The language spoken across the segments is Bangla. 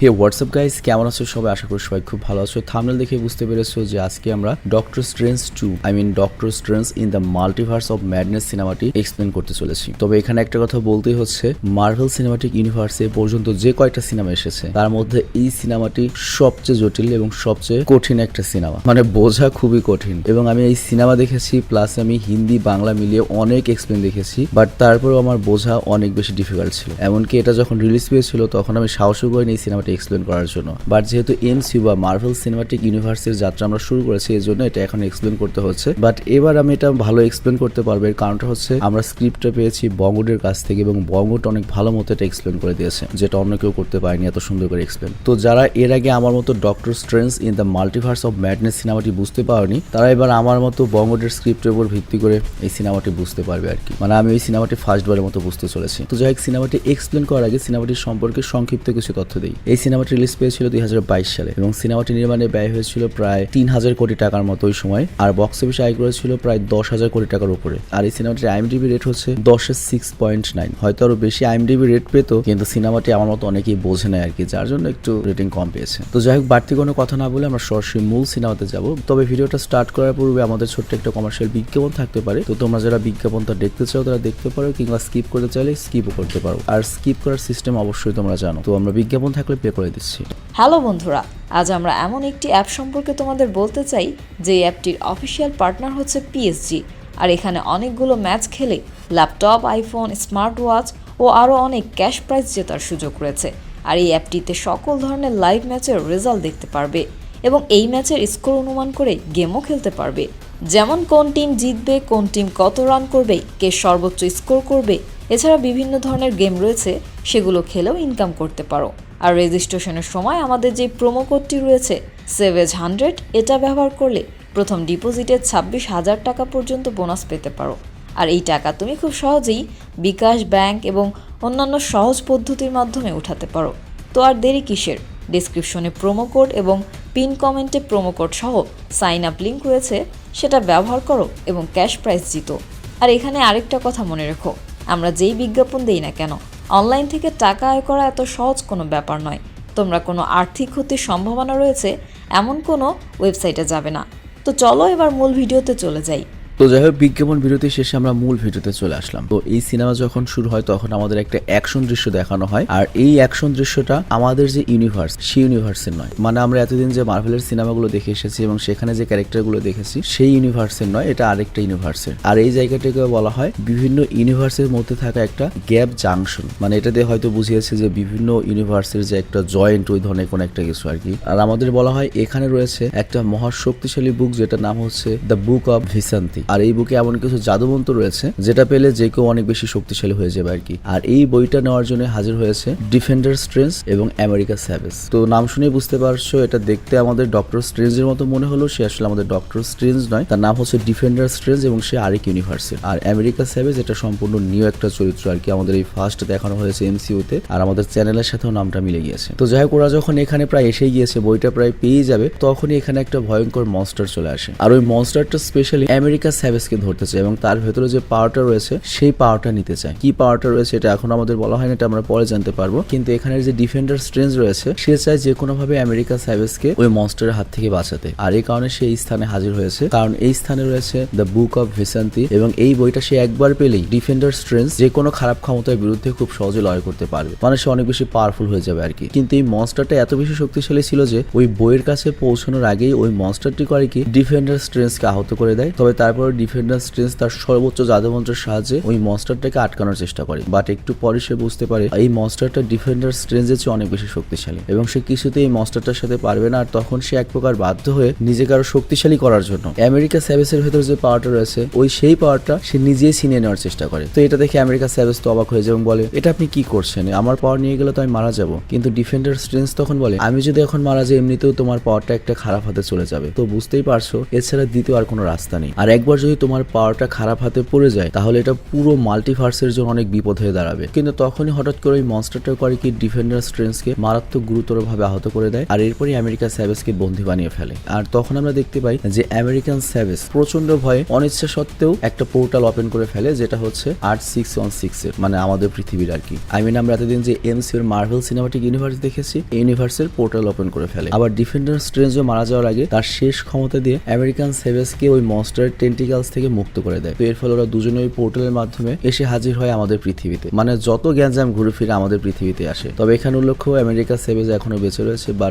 হে হোয়াটসঅ্যাপ গাইস, কেমন আছো সবাই? আশা করি সবাই খুব ভালো আছো। থাম্বনেল দেখে বুঝতে পেরেছো যে আজকে আমরা doctor strange 2 doctor strange in the multiverse of madness সিনেমাটি এক্সপ্লেন করতে চলেছি। তবে এখানে একটা কথা বলতেই হচ্ছে, মার্ভেল সিনেমাটিক ইউনিভার্সে পর্যন্ত যে কয়টা সিনেমা এসেছে তার মধ্যে এই সিনেমাটি সবচেয়ে জটিল এবং সবচেয়ে কঠিন একটা সিনেমা, বোঝা খুবই কঠিন। এবং আমি এই সিনেমা দেখেছি, প্লাস আমি হিন্দি বাংলা মিলিয়ে অনেক এক্সপ্লেন দেখেছি, বাট তারপরেও আমার বোঝা অনেক বেশি ডিফিকাল্ট ছিল। এমনকি এটা যখন রিলিজ পেয়েছিল তখন আমি সাহসও করিনি এই সিনেমাটি এক্সপ্লেন করার জন্য। বাট যেহেতু এমসিইউ বা মার্ভেল সিনেমাটিক ইউনিভার্সের যাত্রা আমরা শুরু করেছি, এই জন্য এটা এখন এক্সপ্লেন করতে হচ্ছে। বাট এবার আমি এটা ভালো এক্সপ্লেন করতে পারবো। এর কারণটা হচ্ছে আমরা স্ক্রিপ্টটা পেয়েছি বঙ্গটের কাছ থেকে এবং বঙ্গট অনেক ভালো মতো এটা এক্সপ্লেন করে দিয়েছে, যেটা অন্য কেউ করতে পারেনি এত সুন্দর করে এক্সপ্লেন। তো যারা এর আগে আমার মতো doctor strange in the multiverse of madness সিনেমাটি বুঝতে পারেনি, তারা এবার আমার মতো বঙ্গটের স্ক্রিপ্টের উপর ভিত্তি করে এই সিনেমাটি বুঝতে পারবে আর কি। আমি এই সিনেমাটি ফার্স্টবারের মতো বুঝতে চলেছি। তো যাই হোক, সিনেমাটি এক্সপ্লেন করার আগে সিনেমাটির সম্পর্কে সংক্ষিপ্ত কিছু তথ্য দিই। এই সিনেমাটি রিলিজ পেয়েছিল 2022 সালে এবং সিনেমাটি নির্মাণে ব্যয় হয়েছিল প্রায় 3000 কোটি টাকার মতো ওই সময়, আর বক্স অফিসে আয় করেছিল প্রায় 10,000 কোটি টাকার উপরে। আর এই সিনেমাটির আইএমডিবি রেট হচ্ছে 10-এর 6.9। হয়তো আরো বেশি আইএমডিবি রেট পেত, কিন্তু সিনেমাটি আমার মতো অনেকেই বোঝে না আর কি, যার জন্য একটু রেটিং কম পেয়েছে। তো যাই হোক, বাড়তি কোনো কথা না বলে আমরা সরাসরি মূল সিনেমাতে যাব। তবে ভিডিওটা স্টার্ট করার পূর্বে আমাদের ছোট্ট একটা কমার্শিয়াল বিজ্ঞাপন থাকতে পারে। তো তোমরা যারা বিজ্ঞাপনটা দেখতে চাও তারা দেখতে পারো, কিংবা স্কিপ করতে চাইলে স্কিপও করতে পারো। আর স্কিপ করার সিস্টেম অবশ্যই তোমরা জানো। তো আমরা বিজ্ঞাপন থাকলে প্লে করে দিচ্ছি। হ্যালো বন্ধুরা, আজ আমরা এমন একটি অ্যাপ সম্পর্কে তোমাদের বলতে চাই যে অ্যাপটির অফিসিয়াল পার্টনার হচ্ছে পিএসজি। আর এখানে অনেকগুলো ম্যাচ খেলে ল্যাপটপ, আইফোন, স্মার্ট ওয়াচ ও আরও অনেক ক্যাশ প্রাইজ জেতার সুযোগ রয়েছে। আর এই অ্যাপটিতে সকল ধরনের লাইভ ম্যাচের রেজাল্ট দেখতে পারবে এবং এই ম্যাচের স্কোর অনুমান করে গেমও খেলতে পারবে। যেমন কোন টিম জিতবে, কোন টিম কত রান করবে, কে সর্বোচ্চ স্কোর করবে। এছাড়া বিভিন্ন ধরনের গেম রয়েছে, সেগুলো খেলেও ইনকাম করতে পারো। আর রেজিস্ট্রেশনের সময় আমাদের যে প্রোমো কোডটি রয়েছে SAVAGE100, এটা ব্যবহার করলে প্রথম ডিপোজিটে 26,000 টাকা পর্যন্ত বোনাস পেতে পারো। আর এই টাকা তুমি খুব সহজেই বিকাশ, ব্যাংক এবং অন্যান্য সহজ পদ্ধতির মাধ্যমে উঠাতে পারো। তো আর দেরি কিসের? ডেসক্রিপশনে প্রোমো কোড এবং পিন কমেন্টে প্রোমো কোড সহ সাইন আপ লিঙ্ক রয়েছে, সেটা ব্যবহার করো এবং ক্যাশ প্রাইজ জিতো। আর এখানে আরেকটা কথা মনে রেখো, আমরা যেই বিজ্ঞাপন দেই না কেন, অনলাইন থেকে টাকা আয় করা এত সহজ কোনো ব্যাপার নয়। তোমরা কোনো আর্থিক ক্ষতির সম্ভাবনা রয়েছে এমন কোনো ওয়েবসাইটে যাবে না। তো চলো এবার মূল ভিডিওতে চলে যাই। তো যাই হোক, বিজ্ঞাপন বিরতি শেষে আমরা মূল ভিডিওতে চলে আসলাম। তো এই সিনেমা যখন শুরু হয় তখন আমাদের একটা অ্যাকশন দৃশ্য দেখানো হয়, আর এই অ্যাকশন দৃশ্যটা আমাদের যে ইউনিভার্স, সেই ইউনিভার্সের নয়। আমরা এতদিন যে মার্ভেলের সিনেমাগুলো দেখে এসেছি এবং সেখানে যে ক্যারেক্টারগুলো দেখেছি সেই ইউনিভার্সের নয়, এটা আরেকটা ইউনিভার্সের। আর এই জায়গাটাকে বলা হয় বিভিন্ন ইউনিভার্সের মধ্যে থাকা একটা গ্যাপ জাংশন। এটা দিয়ে হয়তো বুঝিয়েছে যে বিভিন্ন ইউনিভার্সের যে একটা জয়েন্ট, ওই ধরনের কোনো একটা কিছু আর কি। আর আমাদের বলা হয় এখানে রয়েছে একটা মহা শক্তিশালী বুক, যেটার নাম হচ্ছে দ্য বুক অফ ভিসান্তি। আর এই বুকে এমন কিছু জাদুমন্ত্র রয়েছে যেটা পেলে যে কেউ অনেক বেশি শক্তিশালী হয়ে যাবে আর কি। আর এই বইটা নেওয়ার জন্য হাজির হয়েছে ডিফেন্ডার স্ট্রেঞ্জ এবং আমেরিকা স্যাভেজ। তো নাম শুনে বুঝতে পারছো, এটা দেখতে আমাদের ডক্টর স্ট্রেঞ্জের মতো মনে হলো, সে আসলে আমাদের ডক্টর স্ট্রেঞ্জ নয়। তার নাম হচ্ছে ডিফেন্ডার স্ট্রেঞ্জ এবং সে আরেক ইউনিভার্সের। আর আমেরিকা স্যাভেজ এটা সম্পূর্ণ নিউ একটা চরিত্র আর কি, আমাদের এই ফার্স্ট দেখানো হয়েছে এমসিইউতে, আর আমাদের চ্যানেলের সাথেও নামটা মিলে গিয়েছে। তো যাই হোক, ওরা যখন এখানে প্রায় এসে গিয়েছে, বইটা প্রায় পেয়ে যাবে, তখনই এখানে একটা ভয়ঙ্কর মনস্টার চলে আসে। আর ওই মনস্টারটা স্পেশালি আমেরিকা স্যাভেজকে ধরতে চায় এবং তার ভেতরে যে পাওয়ারটা রয়েছে সেই পাওয়ারটা নিতে চায়। কি পাওয়ারটা রয়েছে এটা এখন আমাদের বলা হয় না, এটা আমরা পরে জানতে পারবো। কিন্তু এখানে যে ডিফেন্ডার স্ট্রেঞ্জ রয়েছে, সে চায় যে কোনো ভাবে আমেরিকা স্যাভেজকে ওই মনস্টারের হাত থেকে বাঁচাতে। আর এই কারণে সে এই স্থানে হাজির হয়েছে, কারণ এই স্থানে রয়েছে দ্য বুক অফ ভিসান্তি এবং এই বইটা সে একবার পেলেই ডিফেন্ডার স্ট্রেঞ্জ যে কোনো খারাপ ক্ষমতার বিরুদ্ধে খুব সহজে লড়াই করতে পারবে, সে অনেক বেশি পাওয়ারফুল হয়ে যাবে আর কি। কিন্তু এই মনস্টারটা এত বেশি শক্তিশালী ছিল যে ওই বইয়ের কাছে পৌঁছানোর আগেই ওই মনস্টারটি করে কি ডিফেন্ডার স্ট্রেঞ্জকে আহত করে দেয়। তবে তারপর ডিফেন্ডার স্ট্রেঞ্জ তার সর্বোচ্চ জাদুমন্ত্রের সাহায্যে ওই মনস্টারটাকে আটকানোর চেষ্টা করে। বাট একটু পরে সে বুঝতে পারে এই মনস্টারটা ডিফেন্ডার স্ট্রেঞ্জের চেয়ে অনেক বেশি শক্তিশালী এবং সে কিছুতেই এই মনস্টারটার সাথে পারবে না। আর তখন সে এক প্রকার বাধ্য হয়ে নিজেকে আরো শক্তিশালী করার জন্য আমেরিকা স্যাভেজের ভেতর যে পাওয়ারটা রয়েছে, ওই সেই পাওয়ারটা সে নিজেই ছিনিয়ে নেওয়ার চেষ্টা করে। তো এটা দেখে আমেরিকা স্যাভেজ তো অবাক হয়ে যায় এবং বলে, এটা আপনি কি করছেন? আমার পাওয়ার নিয়ে গেলে তো আমি মারা যাবো। কিন্তু ডিফেন্ডার স্ট্রেঞ্জ তখন বলে, আমি যদি এখন মারা যাই, এমনিতেও তোমার পাওয়ারটা একটা খারাপ হাতে চলে যাবে। তো বুঝতেই পারছো, এছাড়া দ্বিতীয় আর কোনো রাস্তা নেই। আর একবার একবার যদি তোমার পাওয়ারটা খারাপ হাতে পড়ে যায় তাহলে এটা পুরো মাল্টিভার্সের জন্য অনেক বিপদ হয়ে দাঁড়াবে। কিন্তু তখনই হঠাৎ করে ওই মনস্টারটা করে কি ডিফেন্ডার স্ট্রেঞ্জকে মারাত্মক গুরুতরভাবে আহত করে দেয়, আর এরপরই আমেরিকা স্যাভেজকে বন্দী বানিয়ে ফেলে। আর তখন আমরা দেখতে পাই যে আমেরিকান স্যাভেজ প্রচন্ড ভয়ে অনিচ্ছা সত্ত্বেও একটা পোর্টাল ওপেন করে ফেলে, যেটা হচ্ছে 8616 এর, মানে আমাদের পৃথিবীর আর কি। আমরা এতদিন যে এমসিইউ এর মার্ভেল সিনেমাটিক ইউনিভার্স দেখেছি, এই ইউনিভার্সের পোর্টাল ওপেন করে ফেলে। আবার ডিফেন্ডার স্ট্রেঞ্জও মারা যাওয়ার আগে তার শেষ ক্ষমতা দিয়ে আমেরিকান স্যাভেজকে ওই মনস্টার টেন্টিকলস থেকে মুক্ত করে দেয়। তো এর ফলে ওরা দুজনে ওই পোর্টালের মাধ্যমে এসে হাজির হয় আমাদের পৃথিবীতে, মানে যত গ্যাঞ্জাম ঘুরে ফিরে আমাদের পৃথিবীতে আসে। তবে এখানে উল্লেখ্য আমেরিকা স্যাভেজ এখনো বেঁচে রয়েছে, বা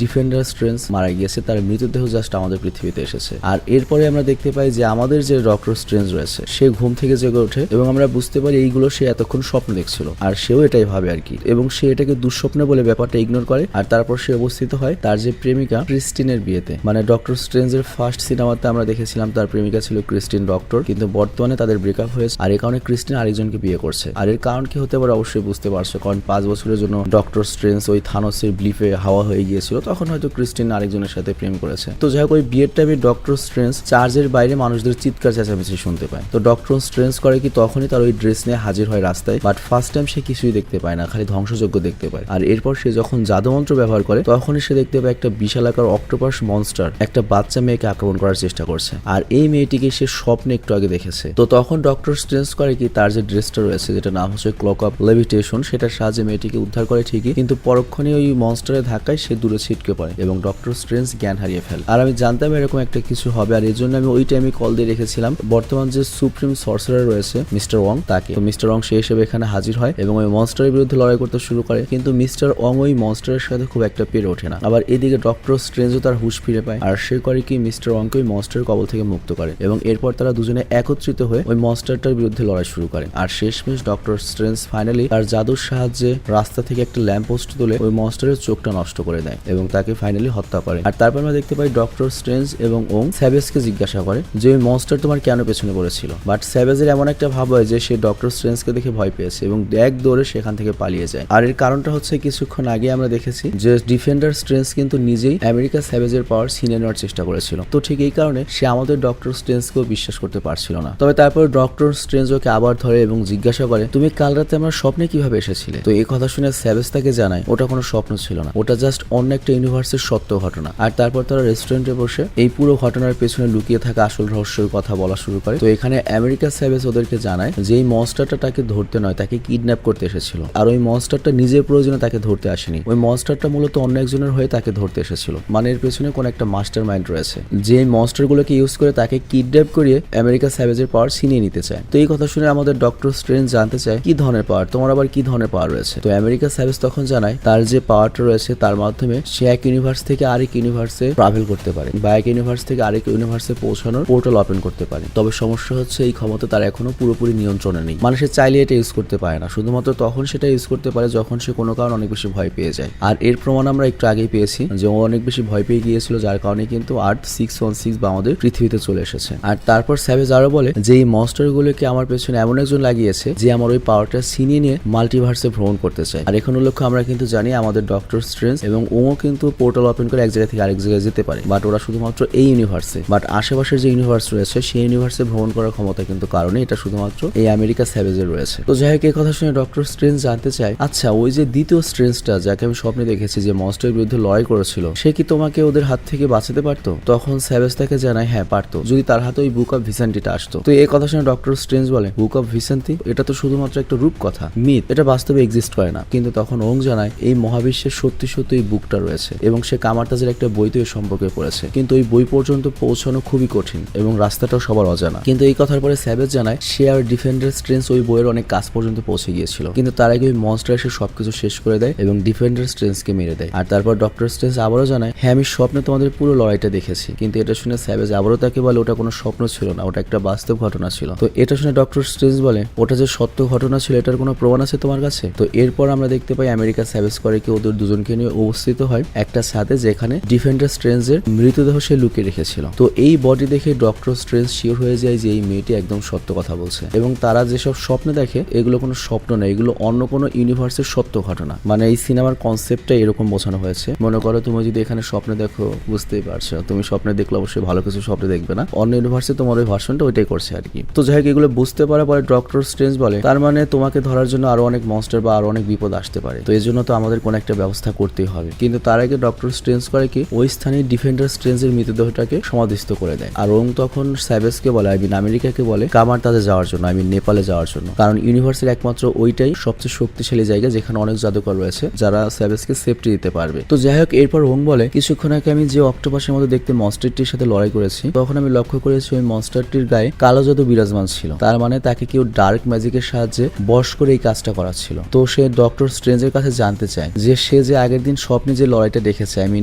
ডিফেন্ডার স্ট্রেঞ্জ মারা গিয়েছে, তার মৃতদেহ জাস্ট আমাদের পৃথিবীতে এসেছে। আর এরপরে আমরা দেখতে পাই যে আমাদের যে ডক্টর স্ট্রেঞ্জ রয়েছে সে ঘুম থেকে জেগে ওঠে এবং আমরা বুঝতে পারি এইগুলো সে এতক্ষণ স্বপ্ন দেখছিল, আর সেও এটাই ভাবে আর কি, এবং সে এটাকে দুঃস্বপ্ন বলে ব্যাপারটা ইগনোর করে। আর তারপর সে অবস্থিত হয় তার যে প্রেমিকা ক্রিস্টিনের বিয়েতে। মানে ডক্টর স্ট্রেঞ্জের ফার্স্ট সিনেমাতে আমরা দেখেছিলাম তার প্রেমিকা ছিল ক্রিস্টিন ডক্টর, কিন্তু বর্তমানে তাদের ব্রেকআপ হয়েছে, আর এই কারণে ক্রিস্টিন আরেকজনকে বিয়ে করছে। আর এর কারণ কি হতে পারে অবশ্যই বুঝতে পারছো, কারণ 5 বছরের জন্য ডক্টর স্ট্রেঞ্জ ওই থানোসের ব্লিফে হাওয়া হয়ে গিয়েছিল, তখন হয়তো ক্রিস্টিন আরেকজনের সাথে প্রেম করেছে। তো যাই হোক, ওই বিয়ের টাইমে ডক্টর স্ট্রেঞ্জ চার্চের বাইরে মানুষদের চিৎকার চেঁচামেচি শুনতে পায়। তো ডক্টর স্ট্রেঞ্জ করে কি তখনই তার ওই ড্রেস নিয়ে হাজির হয় রাস্তায়, বাট ফার্স্ট টাইম সে কিছুই দেখতে পায় না, খালি ধ্বংসযজ্ঞ দেখতে পায়। আর এরপর সে যখন জাদুমন্ত্র ব্যবহার করে তখনই সে দেখতে পায় একটা বিশালাকার অক্টোপাস মনস্টার একটা বাচ্চা মেয়েকে আক্রমণ করার চেষ্টা করছে, আর এই মেয়েটিকে সে স্বপ্নে একটু আগে দেখেছে। তো তখন ডক্টর স্ট্রেঞ্জ করে কি তার যে ড্রেসটা রয়েছে, যেটা নাম হচ্ছে ক্লক অফ লেভিটেশন, সেটার সাহায্যে মেয়েটিকে উদ্ধার করে ঠিকই, কিন্তু পরক্ষণে ওই মনস্টারের ধাক্কায় সে দূরে ছিটকে পড়ে এবং ডক্টর স্ট্রেঞ্জ জ্ঞান হারিয়ে ফেলে। আর আমি জানতাম এরকম একটা কিছু হবে, আর এই জন্য আমি ওই টাইমে কল দিয়ে রেখেছিলাম বর্তমান যে সুপ্রিম সর্সারার রয়েছে মিস্টার ওয়াং তাকে। তো মিস্টার ওয়াং সে হিসেবে এখানে হাজির হয় এবং ওই মনস্টারের বিরুদ্ধে লড়াই করতে শুরু করে, কিন্তু মিস্টার ওয়াং ওই মনস্টারের সাথে খুব একটা পেরে ওঠে না। আবার এদিকে ডক্টর স্ট্রেঞ্জও তার হুঁশ ফিরে পায়, আর সে করে কি মিস্টার ওয়াংকে ওই মনস্টারের কবল থেকে মুক্ত করে, এবং এরপর তারা দুজনে একত্রিত হয়ে ওই মনস্টারটার বিরুদ্ধে লড়াই শুরু করে। আর শেষমেশ ডক্টর স্ট্রেঞ্জ ফাইনালি তার জাদুর সাহায্যে রাস্তা থেকে একটা ল্যাম্প পোস্ট তুলে ওই মনস্টারের চোখটা নষ্ট করে দেয় এবং তাকে ফাইনালি হত্যা করে। আর তারপর আমরা দেখতে পাই ডক্টর স্ট্রেঞ্জ এবং ওং স্যাভেজকে জিজ্ঞাসা করে যে ওই মনস্টার তোমার কেন পেছনে পড়েছিল, বাট স্যাভেজের এমন একটা ভাব হয় যে সে ডক্টর স্ট্রেঞ্জকে দেখে ভয় পেয়েছে এবং এক দৌড়ে সেখান থেকে পালিয়ে যায়। আর এর কারণটা হচ্ছে কিছুক্ষণ আগে আমরা দেখেছি যে ডিফেন্ডার স্ট্রেঞ্জ কিন্তু নিজেই আমেরিকা স্যাভেজের পাওয়ার ছিনিয়ে নেওয়ার চেষ্টা করেছিল। তো ঠিক এই কারণে সে আমাদের ডক্টর স্ট্রেঞ্জকেও বিশ্বাস করতে পারছিল না। তবে তারপর ডক্টর স্ট্রেঞ্জ ওকে আবার ধরে এবং জিজ্ঞাসা করে তুমি কাল রাতে আমার স্বপ্নে কিভাবে এসেছিলে। তো এই কথা শুনে স্যাভেজ তাকে জানায় ওটা কোনো স্বপ্ন ছিল না, ওটা জাস্ট অন্য একটা ইউনিভার্সের সত্য ঘটনা। আর তারপর তারা রেস্টুরেন্টে বসে এই পুরো ঘটনার পেছনে লুকিয়ে থাকা আসল রহস্যের কথা বলা শুরু করে। তো এখানে আমেরিকা স্যাভেজ ওদেরকে জানায় যে এই মনস্টারটা তাকে ধরতে নয়, তাকে কিডন্যাপ করতে এসেছিল, আর ওই মনস্টারটা নিজের প্রয়োজনে তাকে ধরতে আসেনি, ওই মনস্টারটা মূলত অন্য একজনের হয়ে তাকে ধরতে এসেছিল। মানে এর পেছনে কোন একটা মাস্টার মাইন্ড রয়েছে যে মনস্টারগুলোকে ইউজ করে তাকে কিডন্যাপ করিয়ে আমেরিকা স্যাভেজের পাওয়ার ছিনিয়ে নিতে চায়। তো এই কথা শুনে আমাদের ডক্টর স্ট্রেঞ্জ জানতে চায় কি ধরনের পাওয়ার, তোমার আবার কি ধরনের পাওয়ার রয়েছে। তো আমেরিকা স্যাভেজ তখন জানায় তার যে পাওয়ারটা রয়েছে তার মাধ্যমে সে এক ইউনিভার্স থেকে আরেক ইউনিভার্সে ট্রাভেল করতে পারে, বা এক ইউনিভার্স থেকে আরেক ইউনিভার্সে পৌঁছানোর পোর্টাল ওপেন করতে পারে। তবে সমস্যা হচ্ছে এই ক্ষমতা তার এখনো পুরোপুরি নিয়ন্ত্রণে নেই, মানে সে চাইলে এটা ইউজ করতে পারে না, শুধুমাত্র তখন সেটা ইউজ করতে পারে যখন সে কোনো কারণ অনেক বেশি ভয় পেয়ে যায়। আর এর প্রমাণ আমরা একটু আগেই পেয়েছি যে ও অনেক বেশি ভয় পেয়ে গিয়েছিল, যার কারণে কিন্তু 8616 বা আমাদের পৃথিবীতে চলে এসেছে। আর তারপর স্যাভেজ আরো বলে যে এই মনস্টারগুলোকে আমার পেছনে এমন একজন লাগিয়েছে যে আমার ওই পাওয়ারটা ছিনিয়ে নিয়ে মাল্টিভার্সে ভ্রমণ করতে চায়। আর এখন লক্ষ্য আমরা কিন্তু জানি আমাদের ডক্টর স্ট্রেঞ্জ এবং ও কিন্তু পোর্টাল ওপেন করে এক জায়গা থেকে আরেক জায়গায় যেতে পারে, বাট ওরা শুধুমাত্র এই ইউনিভার্সে, বাট আশেপাশের যে ইউনিভার্স রয়েছে সেই ইউনিভার্সে ভ্রমণ করার ক্ষমতা কিন্তু কারণে এটা শুধুমাত্র এই আমেরিকা স্যাভেজের রয়েছে। তো যাই হোক, এই কথা শুনে ডক্টর স্ট্রেঞ্জ জানতে চায় আচ্ছা ওই যে দ্বিতীয় স্ট্রেঞ্জটা যাকে আমি স্বপ্নে দেখেছি যে মনস্টারের বিরুদ্ধে লড়াই করেছিল, সে কি তোমাকে ওদের হাত থেকে বাঁচাতে পারতো? তখন স্যাভেজ তাকে জানায় হ্যাঁ পারতো, যদি তার হাতে ওই বুক অফ ভিসেন্টিটা আসতো। তো এই কথা শুনে ডক্টর স্ট্রেঞ্জ বলে বুক অফ ভিসেন্টি এটা তো শুধুমাত্র একটা রূপ কথা, মিথ, এটা বাস্তবে এক্সিস্ট করে না। কিন্তু তখন ওং জানায় এই মহাবিশ্বের সত্যি সত্যি এই বুকটা রয়েছে এবং সে কামারতাজের একটা বইতে এই সম্পর্কে পড়েছে, কিন্তু ওই বই পর্যন্ত পৌঁছানো খুবই কঠিন এবং রাস্তাটাও সবার অজানা। কিন্তু এই কথার পরে স্যাভেজ জানায় সে আর ডিফেন্ডার স্ট্রেঞ্জ ওই বইয়ের অনেক কাজ পর্যন্ত পৌঁছে গিয়েছিল, কিন্তু তার আগে ওই মনস্টার এসে সবকিছু শেষ করে দেয় এবং ডিফেন্ডার স্ট্রেঞ্জকে মেরে দেয়। আর তারপর ডক্টর স্ট্রেঞ্জ আবারও জানায় হ্যাঁ আমি স্বপ্নে তোমাদের পুরো লড়াইটা দেখেছি, কিন্তু এটা শুনে স্যাভেজ আবারও তাকে বলে ওটা কোনো স্বপ্ন ছিল না, ওটা একটা বাস্তব ঘটনা ছিল। তো এটা শুনে ডক্টর স্ট্রেঞ্জ বলে ওটা যে সত্য ঘটনা ছিল এটার কোনো প্রমাণ আছে তোমার কাছে? তো এরপর আমরা দেখতে পাই আমেরিকা স্যাভেজ করে কি ওদের দুজনকে নিয়ে অবস্থিত হয় একটা ছাদে যেখানে ডিফেন্ডার স্ট্রেঞ্জের মৃতদেহ সে লুকিয়ে রেখেছিল। তো এই বডি দেখে ডক্টর স্ট্রেঞ্জ শিওর হয়ে যায় যে এই মেয়েটি একদম সত্য কথা বলছে, এবং তারা যেসব স্বপ্নে দেখে এগুলো কোনো স্বপ্ন নয়, এগুলো অন্য কোনো ইউনিভার্সের সত্য ঘটনা। মানে এই সিনেমার কনসেপ্টটা এরকম বোঝানো হয়েছে। মনে করো তুমি যদি এখানে স্বপ্নে দেখো, বুঝতেই পারছো, তুমি স্বপ্নে দেখলে অবশ্যই ভালো কিছু স্বপ্নে দেখবে, দেখবে না, অন্য ইউনিভার্সে তোমার ওই ভার্সনটা ওইটাই করছে আর কি। তো যাই হোক, এগুলো বুঝতে পারার পরে ডক্টর স্ট্রেঞ্জ বলে তার মানে তোমাকে ধরার জন্য আরো অনেক মনস্টার বা আরো অনেক বিপদ আসতে পারে, তো এই জন্য তো আমাদের কোনো একটা ব্যবস্থা করতেই হবে। কিন্তু তার আগে ডক্টর স্ট্রেঞ্জ করে কি ওই স্থানে ডিফেন্ডার স্ট্রেঞ্জের মৃতদেহটাকে সমাধিস্থ করে দেয়। আর ওং তখন স্যাভেজকে বলে, আমেরিকাকে বলে কামারতাজে যাওয়ার জন্য, নেপালে যাওয়ার জন্য, কারণ ইউনিভার্সের একমাত্র ওইটাই সবচেয়ে শক্তিশালী জায়গা যেখানে অনেক জাদুকর রয়েছে যারা স্যাভেজকে সেফটি দিতে পারবে। তো যাই হোক, এরপর ওং বলে কিছুক্ষণ আগে আমি যে অক্টোপাসের মতো দেখতে মনস্টারটির সাথে লড়াই করেছি, তখন আমি লক্ষ্য করেছি ওই মনস্টারটির গায়ে কালো জাদু বিরাজমান ছিল। তার মানে তাকে কেউ ডার্ক ম্যাজিকের সাহায্যে বশ করে এই কাজটা করাচ্ছিল। তো সে ডক্টর স্ট্রেঞ্জের কাছে জানতে চায় যে সে যে আগের দিন স্বপ্নে যে লড়াইটা দেখেছে,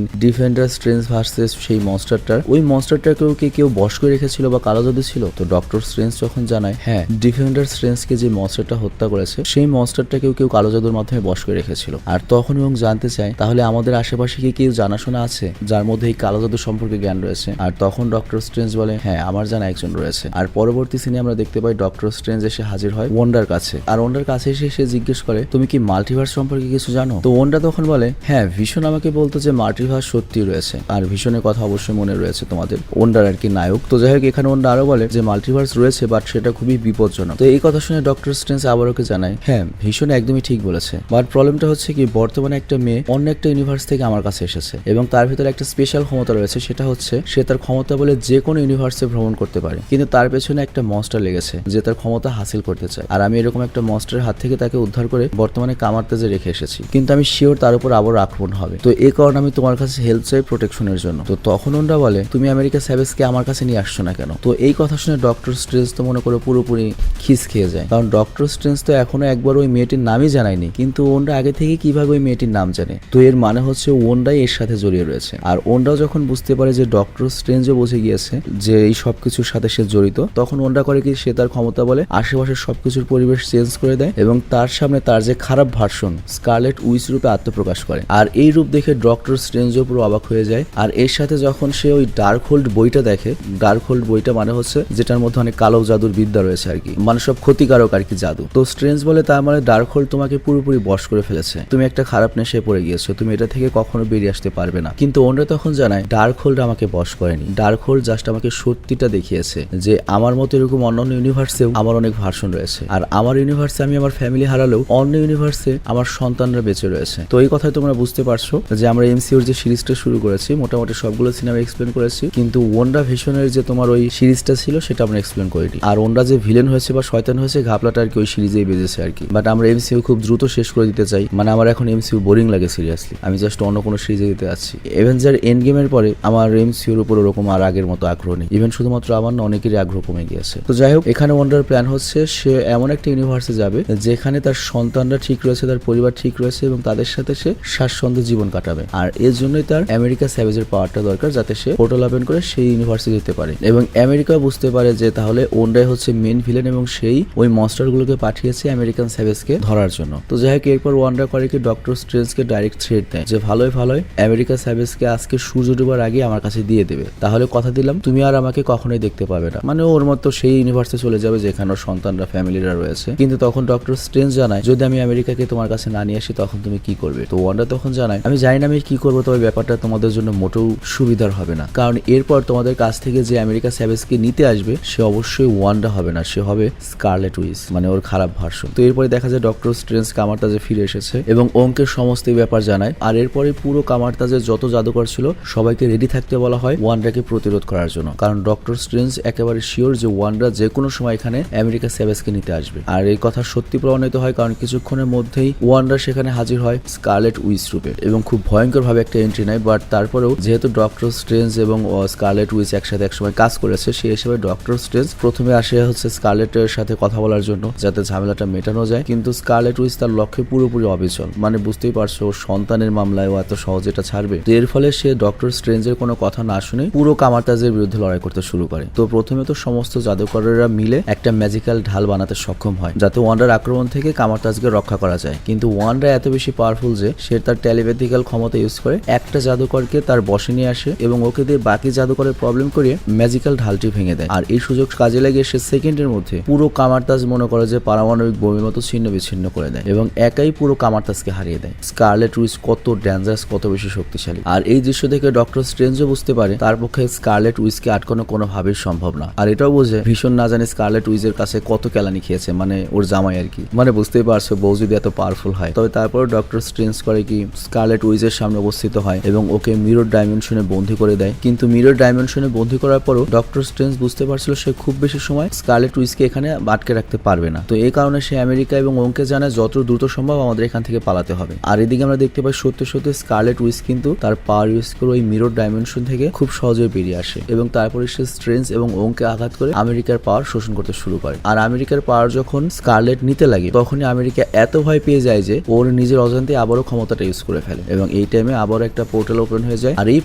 ডিফেন্ডার স্ট্রেঞ্জ ভার্সেস সেই মনস্টারটার, ওই মনস্টারটাকেও কি কেউ বশ করে রেখেছিল বা কালো জাদু ছিল? তো ডক্টর স্ট্রেঞ্জ যখন জানায় হ্যাঁ, ডিফেন্ডার স্ট্রেঞ্জকে যে মনস্টারটা হত্যা করেছে সেই মনস্টারটাকেও কেউ কালো জাদুর মাধ্যমে বশ করে রেখেছিল। আর তখন এবং জানতে চায় তাহলে আমাদের আশেপাশে কি কেউ জানাশোনা আছে যার মধ্যে এই কালো জাদু সম্পর্কে জ্ঞান রয়েছে? আর তখন ডক্টর স্ট্রেঞ্জ বলে হ্যাঁ, আমার জানা একজন রয়েছে। আর পরবর্তী সিনে আমরা দেখতে পাই ডক্টর স্ট্রেঞ্জ এসে হাজির হয় ওয়ান্ডার কাছে। আর ওয়ান্ডার কাছে এসে সে জিজ্ঞেস করে তুমি কি মাল্টিভার্স সম্পর্কে কিছু জানো? তো ওয়ান্ডা তখন বলে হ্যাঁ, ভীষণ আমাকে বলতো যে মাল্টিভার্স সত্যি রয়েছে, আর ভীষণের কথা অবশ্যই মনে রয়েছে তোমাদের, ওয়ান্ডার আর কি নায়ক। তো যাই হোক, এখানে ওয়ান্ডা আরো বলে যে মাল্টিভার্স রয়েছে বাট সেটা খুবই বিপজ্জনক। তো এই কথা শুনে ডক্টর স্ট্রেঞ্জ আবার ওকে জানায় হ্যাঁ, ভীষণ একদমই ঠিক বলেছে, বাট প্রবলেমটা হচ্ছে কি বর্তমানে একটা মেয়ে অন্য একটা ইউনিভার্স থেকে আমার কাছে এসেছে এবং তার ভিতরে একটা স্পেশাল ক্ষমতা রয়েছে, সেটা হচ্ছে সে তার ক্ষমতা বলে যে কোনো ইউনিভার্সে ভ্রমণ করতে পারে, কিন্তু তার পেছনে একটা মনস্টার লেগেছে যে তার ক্ষমতা হাসিল করতে চায়। আর আমি এরকম একটা মনস্টারের হাত থেকে তাকে উদ্ধার করে বর্তমানে কামারতাজে রেখে এসেছি, কিন্তু আমি শিওর তার উপর আবার আক্রমণ হবে, তো এই কারণে আমি তোমার কাছে হেল্প চাই প্রোটেকশনের জন্য। তো তখন ওনরা বলে তুমি আমেরিকা স্যাভেজকে আমার কাছে নিয়ে আসছো না কেন? তো এই কথা শুনে ডক্টর স্ট্রেঞ্জ তো মনে করে পুরোপুরি খিস খেয়ে যায়, কারণ ডক্টর স্ট্রেঞ্জ তো এখনো একবার ওই মেয়েটির নামই জানায়নি, কিন্তু ওনরা আগে থেকে কিভাবে ওই মেয়েটির নাম জানে? তো এর মানে হচ্ছে ওনরাই এর সাথে জড়িয়ে রয়েছে। আর ওনরাও যখন বুঝতে পারে যে ডক্টর স্ট্রেঞ্জও বুঝে গিয়েছে যে এই সবকিছুর সাথে সে জড়িত, তখন ওনরা করে কি সে তার ক্ষমতা বলে আশেপাশের সবকিছুর পরিবেশ চেঞ্জ করে দেয় এবং তার সামনে তার যে খারাপ ভার্সন স্কারলেট উইচ রূপে আত্মপ্রকাশ করে। আর এই রূপ দেখে ডক্টর স্ট্রেঞ্জও পুরো অবাক হয়ে যায়। আর এর সাথে যখন সে ওই ডার্ক হোল্ড বইটা দেখে, ডার্ক হোল্ড বইটা মানে হচ্ছে যেটার মধ্যে অনেক কালো জাদুর বিদ্যা রয়েছে আর কি, মানে সব ক্ষতিকারক আর কি জাদু। তো স্ট্রেঞ্জ বলে তার মানে ডার্ক হোল্ড তোমাকে পুরোপুরি বশ করে ফেলেছে, তুমি একটা খারাপ নেশায় পড়ে গিয়েছো, তুমি এটা থেকে কখনো বেরিয়ে আসতে পারবে না। কিন্তু ওনরা তখন জানায় ডার্ক হোল্ড আমাকে বশ করেনি, ডার্ক হোল্ড জাস্ট আমাকে সত্যিটা দেখিয়েছে যে আমার মতো এরকম অন্যান্য ইউনিভার্সেও আমার অনেক ভার্সন রয়েছে, আর আমার ইউনিভার্সে আমি আমার ফ্যামিলি হারালেও অন্য ইউনিভার্সে আমার সন্তানরা বেঁচে রয়েছে। তো এই কথাই তোমরা বুঝতে পারছো যে আমরা এমসিইউর যে সিরিজটা শুরু করেছি মোটামুটি সবগুলো সিনেমা এক্সপ্লেন করেছি, কিন্তু ওয়ান্ডা ভিশনের যে তোমার ওই সিরিজটা ছিল সেটা আমরা এক্সপ্লেন করিনি। আর ওয়ান্ডা যে ভিলেন হয়েছে বা শয়তান হয়েছে ঘাপলাটা আর কি ওই সিরিজেই বেজেছে আর কি। বাট আমরা এমসিইউ খুব দ্রুত শেষ করে দিতে চাই, মানে আমার এখন এমসিইউ বোরিং লাগে সিরিয়াসলি, আমি জাস্ট অন্য কোনো সিরিজে দিতে যাচ্ছি। অ্যাভেঞ্জার এন্ড গেমের পরে আমার এমসিইউর উপর ওরকম আর আগের মতো আগ্রহ নেই, ইভেন শুধুমাত্র আমার না অনেকেরই আগ্রহ কমে গিয়েছে। তো যাই হোক, এখানে ওয়ান্ডার প্ল্যান হচ্ছে সে এমন একটা ইউনিভার্সে যাবে যেখানে তার সন্তানরা ঠিক রয়েছে, তার পরিবার ঠিক রয়েছে এবং তাদের সাথে সে স্বাচ্ছন্দ্যে জীবন কাটাবে। আর এর জন্যই তার আমেরিকা স্যাভেজের পাওয়ারটা দরকার যাতে সে পোর্টাল ওপেন করে সেই ইউনিভার্সে যেতে পারে। এবং আমেরিকা বুঝতে পারে যে তাহলে ওন্ডাই হচ্ছে মেন ভিলেন এবং সেই ওই মনস্টারগুলোকে পাঠিয়েছে আমেরিকান স্যাভেজকে ধরার জন্য। তো যাই হোক, এরপর ওয়ান্ডা করে কি ডক্টর স্ট্রেঞ্জকে ডাইরেক্ট থ্রেট দেয় যে ভালোই আমেরিকা স্যাভেজকে আজকে সূর্য ডুবার আগে আমার কাছে দিয়ে দেবে, তাহলে কথা দিলাম তুমি আর আমাকে কখনোই দেখতে পাবে না। মানে ওর মতো সেই ইউনিভার্সে চলে যাবে যেখানে ওর সন্তানরা ফ্যামিলিরা রয়েছে। কিন্তু তখন ডক্টর স্ট্রেঞ্জ জানায় যদি আমি আমেরিকাকে তোমার কাছে না নিয়ে আসি তখন তুমি কি করবে? তো ওয়ান্ডা তখন জানায় আমি জানি না আমি কি করবো, তবে ব্যাপারটা তোমাদের জন্য মোটেও সুবিধার হবে না, কারণ এরপর তোমাদের কাছ থেকে যে আমেরিকা স্যাভেজকে নিতে আসবে সে অবশ্যই ওয়ান্ডা হবে না, সে হবে স্কারলেট উইচ, মানে ওর খারাপ ভার্সন। তো এরপরে দেখা যায় ডক্টর স্ট্রেঞ্জ কামারতাজে ফিরে এসেছে এবং অঙ্কের সমস্ত ব্যাপার জানায়। আর এরপরে পুরো কামারতাজের যত জাদুকর ছিল সবাইকে রেডি থাকতে বলা হয় ওয়ান্ডাকে প্রতিরোধ করার জন্য, কারণ ডক্টর স্ট্রেঞ্জ একেবারে শিওর যে ওয়ান্ডা যে কোনো সময় এখানে আমেরিকা স্যাভেজকে নিতে আসবে। আর এই কথা সত্যি প্রমাণিত হয়, কারণ কিছুক্ষণের মধ্যেই ওয়ান্ডা সেখানে হাজির হয় স্কারলেট উইচ রূপে এবং খুব ভয়ঙ্কর ভাবে একটা এন্ট্রি নেয়। বাট তারপরেও যেহেতু ডক্টর স্ট্রেঞ্জ এবং স্কারলেট উইচ একসাথে একসময় কাজ করেছে, সেই হিসেবে ডক্টর স্ট্রেঞ্জ প্রথমে আসে হচ্ছে স্কারলেটের সাথে কথা বলার জন্য যাতে ঝামেলাটা মেটানো যায়, কিন্তু স্কারলেট উইচ তার লক্ষ্যে পুরোপুরি অবিচল, মানে বুঝতেই পারছো ওর সন্তানের মামলায় ও এত সহজে এটা ছাড়বে। তো এর ফলে সে ডক্টর স্ট্রেঞ্জের কোনো কথা না শুনে পুরো কামারতাজের বিরুদ্ধে লড়াই করতে শুরু করে। তো প্রথমে তো সমস্ত জাদুকররা মিলে একটা ম্যাজিক্যাল ঢাল বানাতে সক্ষম হয় যাতে ওয়ান্ডার আক্রমণ থেকে কামারতাজকে রক্ষা করা যায়, কিন্তু ওয়ান্ডা এত বেশি পাওয়ারফুল যে সে তার টেলিপ্যাথিক্যাল ক্ষমতা ইউজ করে একটা জাদুকরকে তার বশে নিয়ে আসে এবং ওকে দিয়ে বাকি জাদুকরের প্রবলেম করিয়ে ম্যাজিক্যাল ঢালটি ভেঙে দেয়। আর এই সুযোগ কাজে লাগিয়ে সে সেকেন্ডের মধ্যে পুরো কামারতাজ মনে করে যে পারমাণবিক বোমের মতো ছিন্ন বিচ্ছিন্ন করে দেয় এবং একাই পুরো কামারতাজকে হারিয়ে দেয়। স্কারলেট উইচ কত ডেঞ্জারাস, কত বেশি শক্তিশালী। আর এই দৃশ্য দেখে ডক্টর স্ট্রেঞ্জও বুঝতে পারে তার পক্ষে স্কারলেট উইচকে আটকানো কোনোভাবেই সম্ভব না। আর এটাও বোঝে ভীষণ না জানি স্কারলেট উইচের কাছে কত কেলানি খেয়েছে, মানে ওর জামাই আর কি। মানে বুঝতেই পারছো বউ যদি এত পাওয়ারফুল হয়। তবে তারপর ডক্টর স্ট্রেঞ্জ করে কি স্কারলেট উইচের সামনে উপস্থিত হয় এবং ওকে মিরর ডাইমেনশনে বন্দী করে দেয়। কিন্তু মিরর ডাইমেনশনে বন্দী করার পরও ডক্টর স্ট্রেঞ্জ বুঝতে পারছিল সে খুব বেশি সময় স্কারলেট উইচকে এখানে আটকে রাখতে পারবে না। তো এই কারণে সে আমেরিকা এবং ওংকে জানায় যত দ্রুত সম্ভব আমাদের এখান থেকে পালাতে হবে। আর এদিকে আমরা দেখতে পাই সত্যি সত্যি স্কারলেট উইচ কিন্তু তার পাওয়ার ইউজ করে ওই মিরর ডাইমেনশন থেকে খুব সহজে বেরিয়ে আসে এবং তারপরে সে স্ট্রেঞ্জ এবং ওংকে আঘাত করে আমেরিকার পাওয়ার শোষণ করতে শুরু করে। আর আমেরিকার পাওয়ার যখন স্কারলেট নিতে লাগে তখনই আমেরিকা এত ভয় পেয়ে যায় যে ওর নিজের অজান্তে আবারও ক্ষমতাটা ইউজ করে ফেলে এবং এই টাইমে আবারও একটা পোর্টাল ওপেন হয়ে যায়। আর এই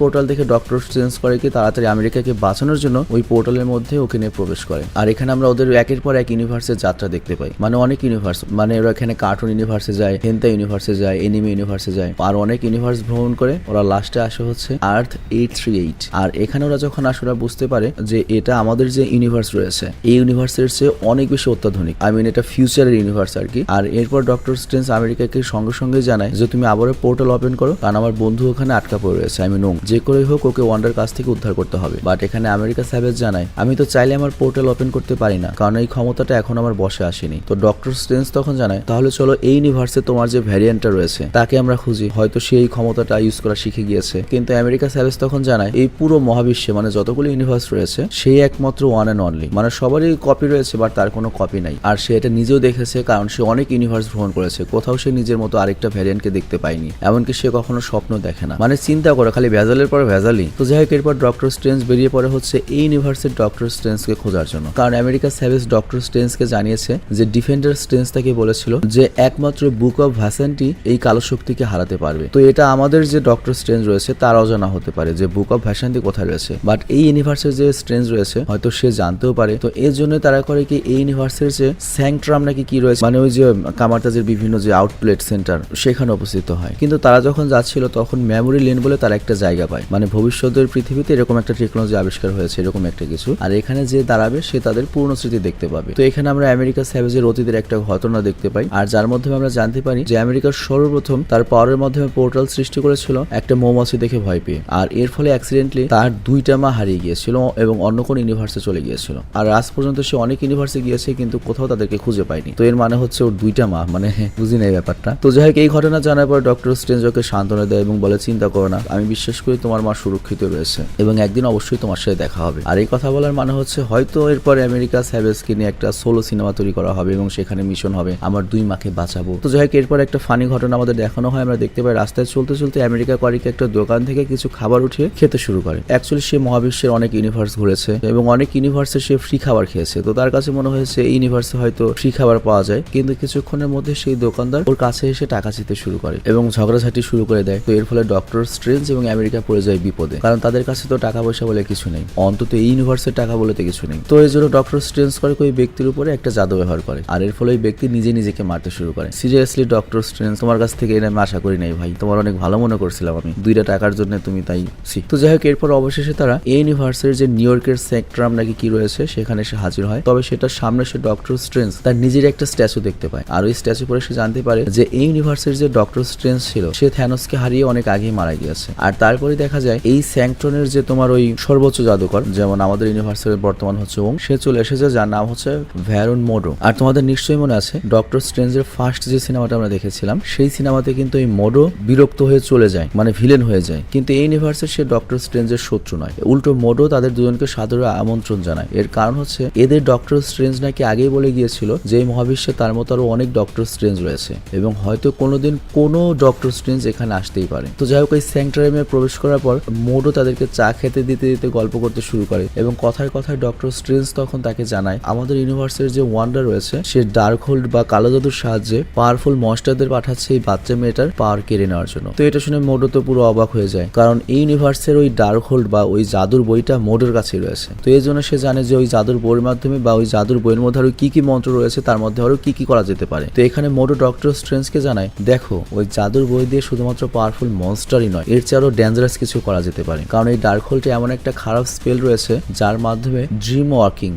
পোর্টাল দেখে ডক্টর স্ট্রেঞ্জ করে কি তাড়াতাড়ি আমেরিকাকে বাঁচানোর জন্য ওই পোর্টালের মধ্যে ওকে নিয়ে প্রবেশ করে। আর এখানে আমরা ওদের একের পর এক ইউনিভার্সের যাত্রা দেখতে পাই, মানে অনেক ইউনিভার্স, মানে ওরা এখানে কার্টুন ইউনিভার্সে যায়, হেন্তা ইউনিভার্সে যায়, এনিমে ইউনিভার্সে যায়, আর অনেক ইউনিভার্স ভ্রমণ করে ওরা লাস্টে আসে হচ্ছে আর্থ 838। আর এখানে ওরা যখন আসে ওরা বুঝতে পারে যে এটা আমাদের যে ইউনিভার্স রয়েছে এই ইউনিভার্সের চেয়ে অনেক বেশি অত্যাধুনিক, এটা ফিউচারের ইউনিভার্স আর কি। আর এরপর ডক্টর স্ট্রেঞ্জ আমেরিকাকে সঙ্গে সঙ্গে জানায় যে তুমি আবারও পোর্টাল ওপেন করো, কারণ আমার বন্ধু ওখানে আটকা পড়ে রয়েছে, ওং, যে করেই হোক ওকে ওয়ান্ডার কাছ থেকে উদ্ধার করতে হবে। বাট এখানে আমেরিকা স্যাভেজ জানায় আমি তো চাইলে আমার পোর্টাল ওপেন করতে পারি না, কারণ এই ক্ষমতাটা এখন আমার বসে আসেনি। তো ডক্টর স্ট্রেঞ্জ তখন জানায় তাহলে চলো এই ইউনিভার্সে তোমার যে ভ্যারিয়েন্টটা রয়েছে তাকে আমরা খুঁজি, হয়তো সেই ক্ষমতাটা ইউজ করা শিখে গিয়েছে। কিন্তু আমেরিকা স্যাভেজ তখন জানায় এই পুরো মহাবিশ্বে মানে যতগুলো ইউনিভার্স রয়েছে সেই একমাত্র ওয়ান অ্যান্ড অনলি, মানে সবারই কপি রয়েছে বাট তার কোনো কপি নাই। আর সে এটা নিজেও দেখেছে, কারণ সে অনেক ইউনিভার্স ভ্রমণ করেছে, কোথাও সে নিজের মতো আরেকটা ভ্যারিয়েন্টকে দেখতে পায়নি, এমনকি সে কখনো স্বপ্ন দেখে না। মানে চিন্তা করো, খালি ভেজালের পর ভেজালই। তো যাই হোক, এরপর ডক্টর স্ট্রেঞ্জ বেরিয়ে পড়ে হচ্ছে এই ইউনিভার্সের ডক্টর স্ট্রেঞ্জকে খোঁজার জন্য, কারণ আমেরিকা স্যাভেজ ডক্টর স্ট্রেঞ্জকে জানিয়েছে যে ডিফেন্ডার স্ট্রেঞ্জ তাকে বলেছিল যে একমাত্র বুক অফ ভ্যাসান্টি এই কালো শক্তিকে হারাতে পারবে। তো এটা আমাদের যে ডক্টর স্ট্রেঞ্জ রয়েছে তার অজানা হতে পারে যে বুক অফ ভ্যাসান্টি কোথায় রয়েছে, বাট এই ইউনিভার্সের যে স্ট্রেঞ্জ রয়েছে হয়তো সে জানতেও পারে। তো এর জন্য তারা করে কি এই ইউনিভার্সের যে স্যাংট্রাম নাকি কি রয়েছে, মানে ওই যে কামারতাজের বিভিন্ন যে আউটলেট সেন্টার সেখানে উপস্থিত হয়। কিন্তু তারা যখন যাচ্ছিল তখন মেমোরি লেন বলে তারা একটা জায়গা পায়, মানে ভবিষ্যতের পৃথিবীতে এরকম একটা টেকনোলজি আবিষ্কার হয়েছে এরকম একটা কিছু, আর এখানে যে দাঁড়াবে সে তাদের পূর্ণ স্মৃতি দেখতে পাবে। তো এখানে আমরা আমেরিকা স্যাভেজের অতীতের একটা ঘটনা দেখতে পাই, আর যার মাধ্যমে আমরা জানতে পারি যে আমেরিকার সর্বপ্রথম তার পাওয়ারের মাধ্যমে পোর্টাল সৃষ্টি করেছিল একটা মৌমাছি দেখে ভয় পেয়ে, আর এর ফলে অ্যাক্সিডেন্টলি তার দুইটা মা হারিয়ে গিয়েছিল এবং অন্য কোন ইউনিভার্সে চলে গিয়েছিল। আর আজ পর্যন্ত সে অনেক ইউনিভার্সে গিয়েছে কিন্তু কোথাও তাদেরকে খুঁজে পায়নি। তো এর মানে হচ্ছে ওর দুইটা মা, মানে বুঝি না এই ব্যাপারটা। তো যাই হোক, এই ঘটনা জানার পর ডক্টর স্ট্রেঞ্জ ওকে সান্ত্বনা দেয় এবং বলে চিন্তা করো না, আমি বিশ্বাস করি তোমার মা সুরক্ষিত রয়েছে এবং একদিন অবশ্যই তোমার সাথে দেখা হবে। আর এই কথা বলার মানে হচ্ছে হয়তো এরপরে আমেরিকা স্যাভেজকে নিয়ে একটা সোলো সিনেমা তৈরি করা হবে এবং সেখানে মিশন হবে আমার দুই মাকে বাঁচাবো। তো যাই হোক, এরপর একটা ফানি ঘটনা আমাদের দেখানো হয়। আমরা দেখতে পাই রাস্তায় চলতে চলতে আমেরিকা করিকে একটা দোকান থেকে কিছু খাবার উঠিয়ে খেতে শুরু করে। অ্যাকচুয়ালি সে মহাবিশ্বের অনেক ইউনিভার্স ঘুরেছে এবং অনেক ইউনিভার্সে সে ফ্রি খাবার খেয়েছে। তো তার কাছে মনে হয়েছে এই ইউনিভার্সে হয়তো ফ্রি খাবার পাওয়া যায়, কিন্তু কিছুক্ষণের মধ্যে সেই দোকানদার ওর কাছে এসে টাকা চাইতে শুরু করে এবং ঝগড়াঝাটি শুরু করে দেয়। তো এর ফলে ডক্টর স্ট্রেঞ্জ এবং আমেরিকা পড়ে যায় বিপদে, কারণ তাদের কাছে তো টাকা পয়সা বলে কিছু নেই, অন্তত এই ইউনিভার্সের টাকা বলে তো কিছু নেই। তো এই জন্য ডক্টর স্ট্রেঞ্জ করে ওই ব্যক্তির উপরে একটা জাদু ব্যবহার করে, আর এর ফলে ওই ব্যক্তি নিজে নিজেকে মারতে শুরু করে। সিরিয়াসলি ডক্টর স্ট্রেঞ্জ, তোমার কাছ থেকে এটা আমি আশা করি নাই ভাই, তোমার অনেক ভালো মনে করছিলাম আমি, দুইটা টাকার জন্য তুমি তাই। তো যাই হোক, এরপর অবশেষে তারা এই ইউনিভার্সের যে নিউ ইয়র্কের স্যাক্ট্রাম নাকি কি রয়েছে সেখানে সে হাজির হয়। তবে সেটার সামনে সে ডক্টর স্ট্রেঞ্জ তার নিজের একটা স্ট্যাচু দেখতে পায়, আর ওই স্ট্যাচু পরে সে জানতে পারে যে এই ইউনিভার্সের যে ডক্টর স্ট্রেঞ্জ ছিল সে থ্যানোসকে হারিয়ে অনেক আগেই মারা গিয়েছে। আর তারপরে দেখা যায় এই স্যাংটনের যে তোমার ওই সর্বোচ্চ জাদুকর, যেমন আমাদের ইউনিভার্সের বর্তমান হচ্ছে ওং, সে চলে এসেছে যার নাম হচ্ছে ভ্যারন মোডো। আর তোমাদের নিশ্চয়ই মনে আছে ডক্টর স্ট্রেঞ্জের ফার্স্ট যে সিনেমাটা আমরা দেখেছিলাম সেই সিনেমাতে কিন্তু এই মোডো বিরক্ত হয়ে চলে যায়, মানে ভিলেন হয়ে যায়। কিন্তু এই ইউনিভার্সের সে ডক্টর স্ট্রেঞ্জের শত্রু নয়, উল্টো মোডো তাদের দুজনকে সাদরে আমন্ত্রণ জানায়। এর কারণ হচ্ছে এদের ডক্টর স্ট্রেঞ্জ নাকি আগেই বলে গিয়েছিল যে এই মহাবিশ্বে তার মতো আরো অনেক ডক্টর স্ট্রেঞ্জ রয়েছে এবং হয়তো কোনোদিন কোনো ডক্টর স্ট্রেঞ্জ এখানে আসতেই পারে। তো যাই হোক, এই স্যাংটরিয়ামে প্রবেশ করার পর মোডো তাদেরকে চা খেতে দিতে দিতে গল্প করতে শুরু করে এবং কথায় কথায় ডক্টর স্ট্রেঞ্জ তখন তাকে জানায় আমাদের ইউনিভার্সের যে ওয়ান্ডার রয়েছে সে ডার্ক হোল্ড বা কালো জাদুর সাহায্যে পাওয়ারফুল মনস্টারদের পাঠাচ্ছে এই বাচ্চা মেয়েটার পাওয়ার কেড়ে নেওয়ার জন্য। তো এটা শুনে মোডো তো পুরো অবাক হয়ে যায়, কারণ এই ইউনিভার্সের ওই ডার্ক হোল্ড বা ওই জাদুর বইটা মোডোর কাছেই রয়েছে। তো এই জন্য সে জানে যে ওই জাদুর বইয়ের মাধ্যমে বা ওই জাদুর বইয়ের মধ্যে আরো কি কি মন্ত্র রয়েছে তার মধ্যে আরো কি কি করা যেতে পারে। তো এখানে মোডো ডক্টর স্ট্রেঞ্জকে জানায় দেখো ওই জাদুর বই দিয়ে শুধুমাত্র পাওয়ারফুল মনস্টারই নয়, এর চেয়ে আরো ডেঞ্জারাস কিছু করা যেতে পারে, কারণ এই ডার্ক হোল্ডে এমন একটা খারাপ স্পেল রয়েছে যার মাধ্যমে ড্রিম ওয়াকিং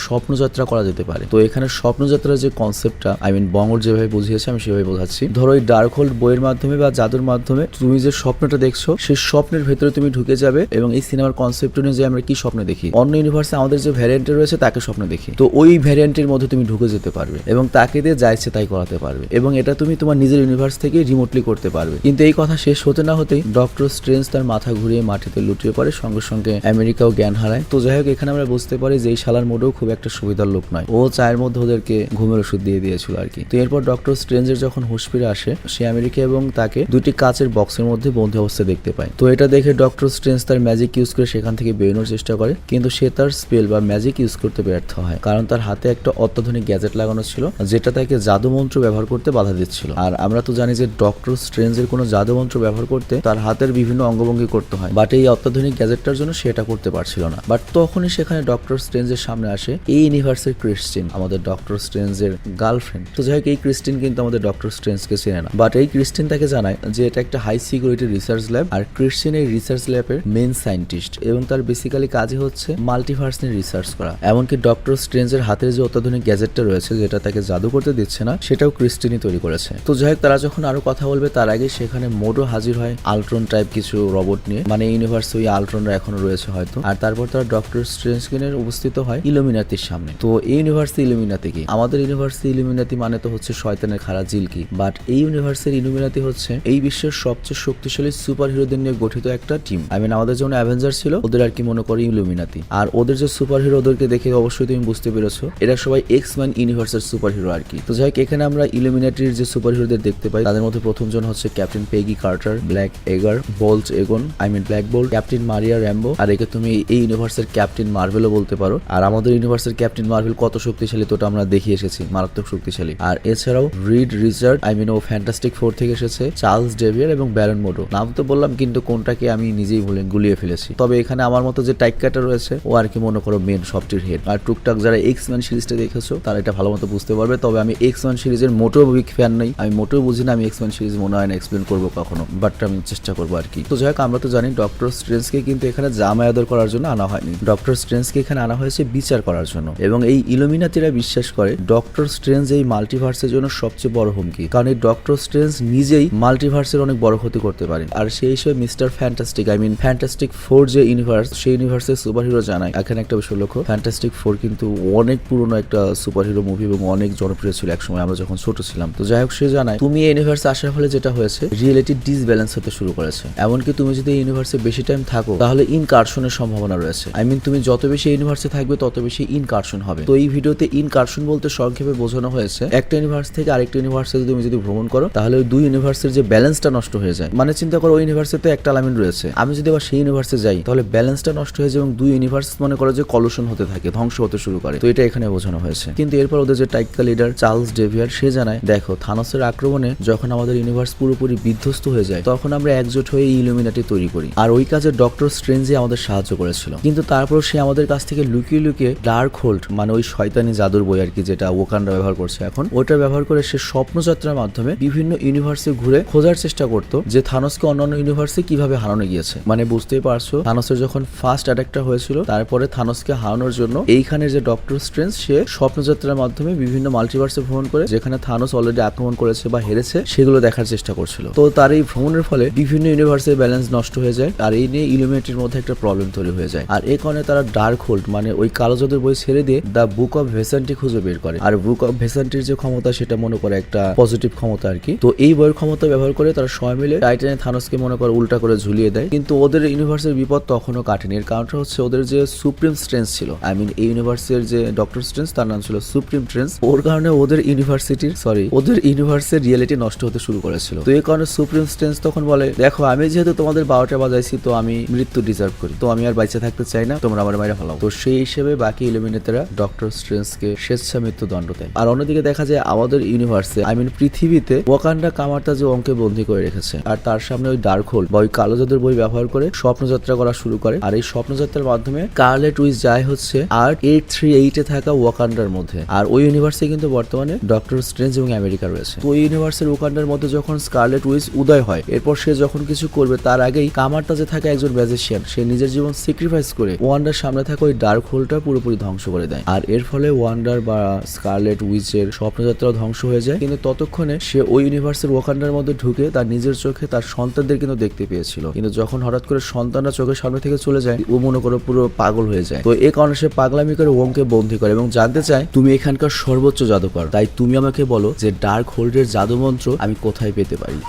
স্বপ্নযাত্রা করা যেতে পারে। তো এখানে স্বপ্নযাত্রার যে কনসেপ্টটা বঙ্গর যেভাবে বুঝিয়েছে আমি সেভাবে বোঝাচ্ছি। ধরো এই ডার্ক হোল্ড বইয়ের মাধ্যমে বা জাদুর মাধ্যমে তুমি যে স্বপ্নটা দেখছো সেই স্বপ্নের ভেতরে তুমি ঢুকে যাবে এবং এই সিনেমার কনসেপ্ট কনসেপ্ট অনুযায়ী আমরা কি স্বপ্নে দেখি, অন্য ইউনিভার্সে আমাদের যে ভ্যারিয়েন্ট রয়েছে তাকে স্বপ্নে দেখি। তো ওই ভ্যারিয়েন্টের মধ্যে তুমি ঢুকে যেতে পারবে এবং তাকে দিয়ে যা ইচ্ছে তাই করাতে পারবে, এবং এটা তুমি তোমার নিজের ইউনিভার্স থেকে রিমোটলি করতে পারবে। কিন্তু এই কথা শেষ হতে না হতেই ডক্টর স্ট্রেঞ্জ তার মাথা ঘুরিয়ে মাটিতে লুটিয়ে পড়ে, সঙ্গে সঙ্গে আমেরিকাও জ্ঞান হারায়। তো যাই হোক, এখানে আমরা বুঝতে পারি যে এই শালার মোটেও খুব একটা সুবিধার লোক নয়, ও চায়ের মধ্যে ওদেরকে ঘুমের ওষুধ দিয়ে দিয়েছিল আর কি। তো এরপর ডক্টর স্ট্রেঞ্জের যখন হুঁশ ফিরে আসে, সে আমেরিকা এবং তাকে দুটি কাচের বক্সের মধ্যে বন্দি অবস্থায় দেখতে পায়। তো এটা দেখে ডক্টর স্ট্রেঞ্জ তার ম্যাজিক ইউজ করে সেখান থেকে বেরোনোর চেষ্টা করে, কিন্তু সে তার স্পেল বা ম্যাজিক ইউজ করতে ব্যর্থ হয়, কারণ তার হাতে একটা অত্যাধুনিক গ্যাজেট লাগানো ছিল যেটা তাকে জাদু মন্ত্র ব্যবহার করতে বাধা দিচ্ছিল। আর আমরা তো জানি যে ডক্টর স্ট্রেঞ্জের কোনো জাদু মন্ত্র ব্যবহার করতে তার হাতের বিভিন্ন অঙ্গভঙ্গি করতে হয়, বাট এই অত্যাধুনিক গ্যাজেটটার জন্য সে এটা করতে পারছিল না। বাট তখনই সেখানে ডক্টর স্ট্রেঞ্জের সামনে আসে এই ইউনিভার্সের ক্রিস্টিন, আমাদের ডক্টর স্ট্রেঞ্জের গার্লফ্রেন্ড। তো যাই হোক, এই ক্রিস্টিন কিন্তু আমাদের ডক্টর স্ট্রেঞ্জকে চেনে না, বাট এই ক্রিস্টিন তাকে জানায় যে এটা একটা হাই সিকিউরিটি রিসার্চ ল্যাব, আর ক্রিস্টিন এই রিসার্চ ল্যাবের মেইন সায়েন্টিস্ট এবং তার বেসিক্যালি কাজই হচ্ছে মাল্টিভার্স নিয়ে রিসার্চ করা। এমনকি ডক্টর স্ট্রেঞ্জের হাতের যে অত্যাধুনিক গ্যাজেটটা রয়েছে যেটা তাকে জাদু করতে দিচ্ছে না, সেটাও ক্রিস্টিনই তৈরি করেছে। তো যাই হোক, তারা যখন আরো কথা বলবে তার আগে সেখানে মোডও হাজির হয় আলট্রন টাইপ কিছু রোবট নিয়ে, মানে ইউনিভার্সে ওই আলট্রনরা এখনো রয়েছে হয়তো। আর তারপর তারা ডক্টর স্ট্রেঞ্জকে নিয়ে উপস্থিত হয় ইলুমিনাতির সামনে। তো এই ইউনিভার্সে ইলুমিনাতি কি? আমাদের ইউনিভার্সে ইলুমিনাতি মানে তো হচ্ছে শয়তানের খাড়া জিলকি, বাট এই ইউনিভার্সের ইলুমিনাতি হচ্ছে এই বিশ্বের সবচেয়ে শক্তিশালী সুপার হিরোদের নিয়ে গঠিত একটা টিম। আমাদের যেমন অ্যাভেঞ্জার ছিল, ওদের আর কি মনে করে ইলুমিনাতি। আর ওদের যে সুপার হিরো, ওদেরকে দেখে অবশ্যই তুমি বুঝতে পেরেছো এরা সবাই এক্স-ম্যান ইউনিভার্সের সুপার হিরো আর কি। তো যাই হোক, এখানে আমরা ইলুমিনাটির যে সুপার হিরোদের দেখতে পাই তাদের মধ্যে প্রথমজন হচ্ছে ক্যাপ্টেন পেগি কার্টার, ব্ল্যাক এগার, বোল্ট এগন, black bolt, captain Maria Rambeau, আর একে তুমি এই ইউনিভার্সের ক্যাপ্টেন মার্ভেলও বলতে পারো। আর আমাদের ইউনিভার্সের ক্যাপ্টেন মার্ভেল কত শক্তিশালী তোটা আমরা দেখিয়ে এসেছি, মারাত্মক শক্তিশালী। আর এছাড়াও রিড রিচার্ড, ও ফ্যান্টাস্টিক ফোর থেকে এসেছে, চার্লস ডেভিয়ার এবং ব্যারন মোডো। নাম তো বললাম কিন্তু কোনটাকে আমি নিজেই গুলিয়ে ফেলেছি। তবে এখানে আমার মতো যে টাইকাটা রয়েছে ও আর কি মনে করো মেন সবটির হেড। আর টুকটাক যারা এক্স-ম্যান সিরিজটা দেখেছো তারা এটা ভালো মতো বুঝতে পারবে। তবে আমি এক্স-ম্যান সিরিজের মোটেও বিগ ফ্যান নই, আমি মোটেও বুঝি না, আমি এক্স-ম্যান সিরিজ মনে হয় না এক্সপ্লেন করবো কখনো, বাট আমি চেষ্টা করবো আর কি। তো যাই হোক, আমরা তো জানি ডক্টর স্ট্রেঞ্জকে কিন্তু এখানে জামাই আদর করার জন্য আনা হয়নি, ডক্টর স্ট্রেঞ্জকে এখানে আনা হয়েছে বিচার করার জন্য। এবং এই ইলুমিনাতিরা বিশ্বাস করে ডক্টর স্ট্রেঞ্জ এই মাল্টিভার্সের জন্য সবচেয়ে বড় হুমকি, কারণ এই ডক্টর স্ট্রেঞ্জ নিজেই মাল্টিভার্সের অনেক বড় ক্ষতি করতে পারেন। আর সেই হিসেবে মিস্টার ফ্যান্টাস্টিক ফ্যান্টাস্টিক ফোর যে ইউনিভার্স, সেই ইউনিভার্সের সুপার হিরো জানায়। এখানে একটা বিষয় লক্ষ্য, ফ্যান্টাস্টিক ফোর কিন্তু অনেক পুরনো একটা সুপার হিরো মুভি এবং অনেক জনপ্রিয় ছিল একসময় আমরা যখন ছোট ছিলাম। তো যাই হোক, সে জানায় তুমি এই ইউনিভার্সে আসার ফলে যেটা হয়েছে রিয়েলিটি ডিসব্যালেন্স হতে শুরু করেছে। এমনকি তুমি যদি এই ইউনিভার্সে বেশি টাইম থাকো তাহলে ইনকারশনের সম্ভাবনা রয়েছে। তুমি যত বেশি ইউনিভার্সে থাকবে তত বেশি ইনকারশন হবে। তো এই ভিডিওতে ইনকারশন বলতে সংক্ষেপে বোঝানো হয়েছে একটা ইউনিভার্স থেকে আরেকটা ইউনিভার্সে তুমি যদি ভ্রমণ করো তাহলে ওই দুই ইউনিভার্সের যে ব্যালেন্সটা নষ্ট হয়ে যায়। মানে চিন্তা করো, ওই ইউনিভার্সে তো একটা এলিমেন্ট রয়েছে, আমি যদি আবার সেই ইউনিভার্সে যাই তাহলে ব্যালেন্সটা নষ্ট হয়ে যায় এবং দুই ইউনিভার্স মনে করো যে কলুশন হতে থাকে, ধ্বংস হতে শুরু করে। তো এটা এখানে বোঝানো হয়েছে। কিন্তু এরপর ওদের যে টাইকা লিডার চার্লস ডেভিয়ার, সে জানায় দেখো থানোসের আক্রমণে যখন আমাদের ইউনিভার্স পুরোপুরি বিধ্বস্ত হয়ে যায় তখন আমরা একজোট হয়ে ইলুমিনাটি তৈরি করি, আর ওই কাজে ডক্টর স্ট্রেঞ্জই আমাদের সাহায্য করেছিল। কিন্তু তারপর সে আমাদের কাছ থেকে লুকিয়ে লুকিয়ে ডার্ক হোল্ড মানে ওই শয়তানি জাদুর বই আর কি, যেটা ওয়াকান্ডা ব্যবহার করছে এখন, ওটা ব্যবহার করে সে স্বপ্নযাত্রার মাধ্যমে বিভিন্ন ইউনিভার্সে ঘুরে খোঁজার চেষ্টা করতো যে থানোসকে অন্যান্য ইউনিভার্সে কিভাবে হারানো গিয়েছে। মানে বুঝতেই পারছো, থানোসের যখন ফার্স্ট অ্যাটাকটা হয়েছিল তারপরে থানোসকে হারানোর জন্য এইখানে যে ডক্টর স্ট্রেঞ্জ সে স্বপ্নযাত্রার মাধ্যমে বিভিন্ন মাল্টিভার্সে ভ্রমণ করে যেখানে থানোস অলরেডি আক্রমণ করেছে বা হেরেছে সেগুলো দেখার চেষ্টা করছিল। তো তার এই ভ্রমণের ফলে বিভিন্ন ইউনিভার্সের ব্যালেন্স নষ্ট হয়ে যায়, আর এই নিয়ে ইলুমিনাটির মধ্যে একটা প্রবলেম তৈরি হয়ে যায়। আর এই কারণে তারা ডার্ক হোল্ড মানে ওই কালো জাদুর বই ছেড়ে দিয়ে দ্য বুক অফ ভেসান্টি খুঁজে বের করে। আর বুক অফ ভেসান্টির যে ক্ষমতা সেটা মনে করে একটা পজিটিভ ক্ষমতা আর কি। তো এই বইয়ের ক্ষমতা ব্যবহার করে তারা সবাই মিলে টাইটানে থানোসকে মনে করে উল্টা করে ঝুলিয়ে দেয়। কিন্তু ওদের ইউনিভার্সের বিপদ তখনও কাটেনি। এর কারণটা হচ্ছে ওদের যে সুপ্রিম স্ট্রেঞ্জ ছিল, এই ইউনিভার্সের যে ডক্টর স্ট্রেঞ্জ তার নাম ছিল সুপ্রিম স্ট্রেঞ্জ, ওর কারণে ওদের ইউনিভার্সের রিয়েলিটি নষ্ট হতে শুরু করেছিল। তো এই কারণে সুপ্রিম স্ট্রেঞ্জ তখন বলে দেখো আমি যেহেতু তোমাদের 12টা বাজাইছি তো আমি মৃত্যু ডিজার্ভ করি, তো আমি আর বাইচে থাকতে চাই না, তোমরা আমার মাইরা ফেলাও। তো সেই হিসেবে বাকি ইলুমিনেটরা ডক্টর স্ট্রেঞ্জকে স্বেচ্ছা মৃত্যু দণ্ড দেয়। আর অন্যদিকে দেখা যায় আমাদের ইউনিভার্সে পৃথিবীতে ওয়াকান্ডা কামারটা যে অঙ্কে বন্দী করে রেখেছে, আর তার সামনে ওই ডার্ক হোল বা ওই কালো জাদুর বই ব্যবহার করে স্বপ্নযাত্রা করা শুরু করে। আর এই স্বপ্নযাত্রার মাধ্যমে স্কারলেট উইচ যায় হচ্ছে আর্ট 838 এ থাকা ওয়াকান্ডার মধ্যে। আর ওই ইউনিভার্সে কিন্তু বর্তমানে ডক্টর স্ট্রেঞ্জ এবং আমেরিকা রয়েছে। তো ওই ইউনিভার্সের ওয়াকান্ডার মধ্যে যখন স্কারলেট উইচ উদয় হয়, এরপর সে যখন কিছু করবে তার আগেই কামারটা যে থাকে একজন ম্যাজিশিয়ান, সে নিজের জীবন স্যাক্রিফাইস করে ওয়ান্ডার সামনে থাকা ওই ডার্ক হোলটা পুরোপুরি ধ্বংস করে দেয়। আর এর ফলে ওয়ান্ডার বা স্কারলেট উইচের স্বপ্নযাত্রা ধ্বংস হয়ে যায়। কিন্তু ততক্ষণে সে ওই ইউনিভার্সের ওয়াকান্ডার মধ্যে ঢুকে তার নিজের চোখে তার সন্তানদের কিন্তু দেখতে পেয়েছিল। কিন্তু যখন হঠাৎ করে সন্তানরা চোখের সামনে থেকে থেকে চলে যায় ও মনে করো পুরো পাগল হয়ে যায়। তো এই কারণে সে পাগলামি করে ওংকে বন্দী করে এবং জানতে চায় তুমি এখানকার সর্বোচ্চ জাদুকর, তাই তুমি আমাকে বলো যে ডার্ক হোল্ডের জাদু মন্ত্র আমি কোথায় পেতে পারি।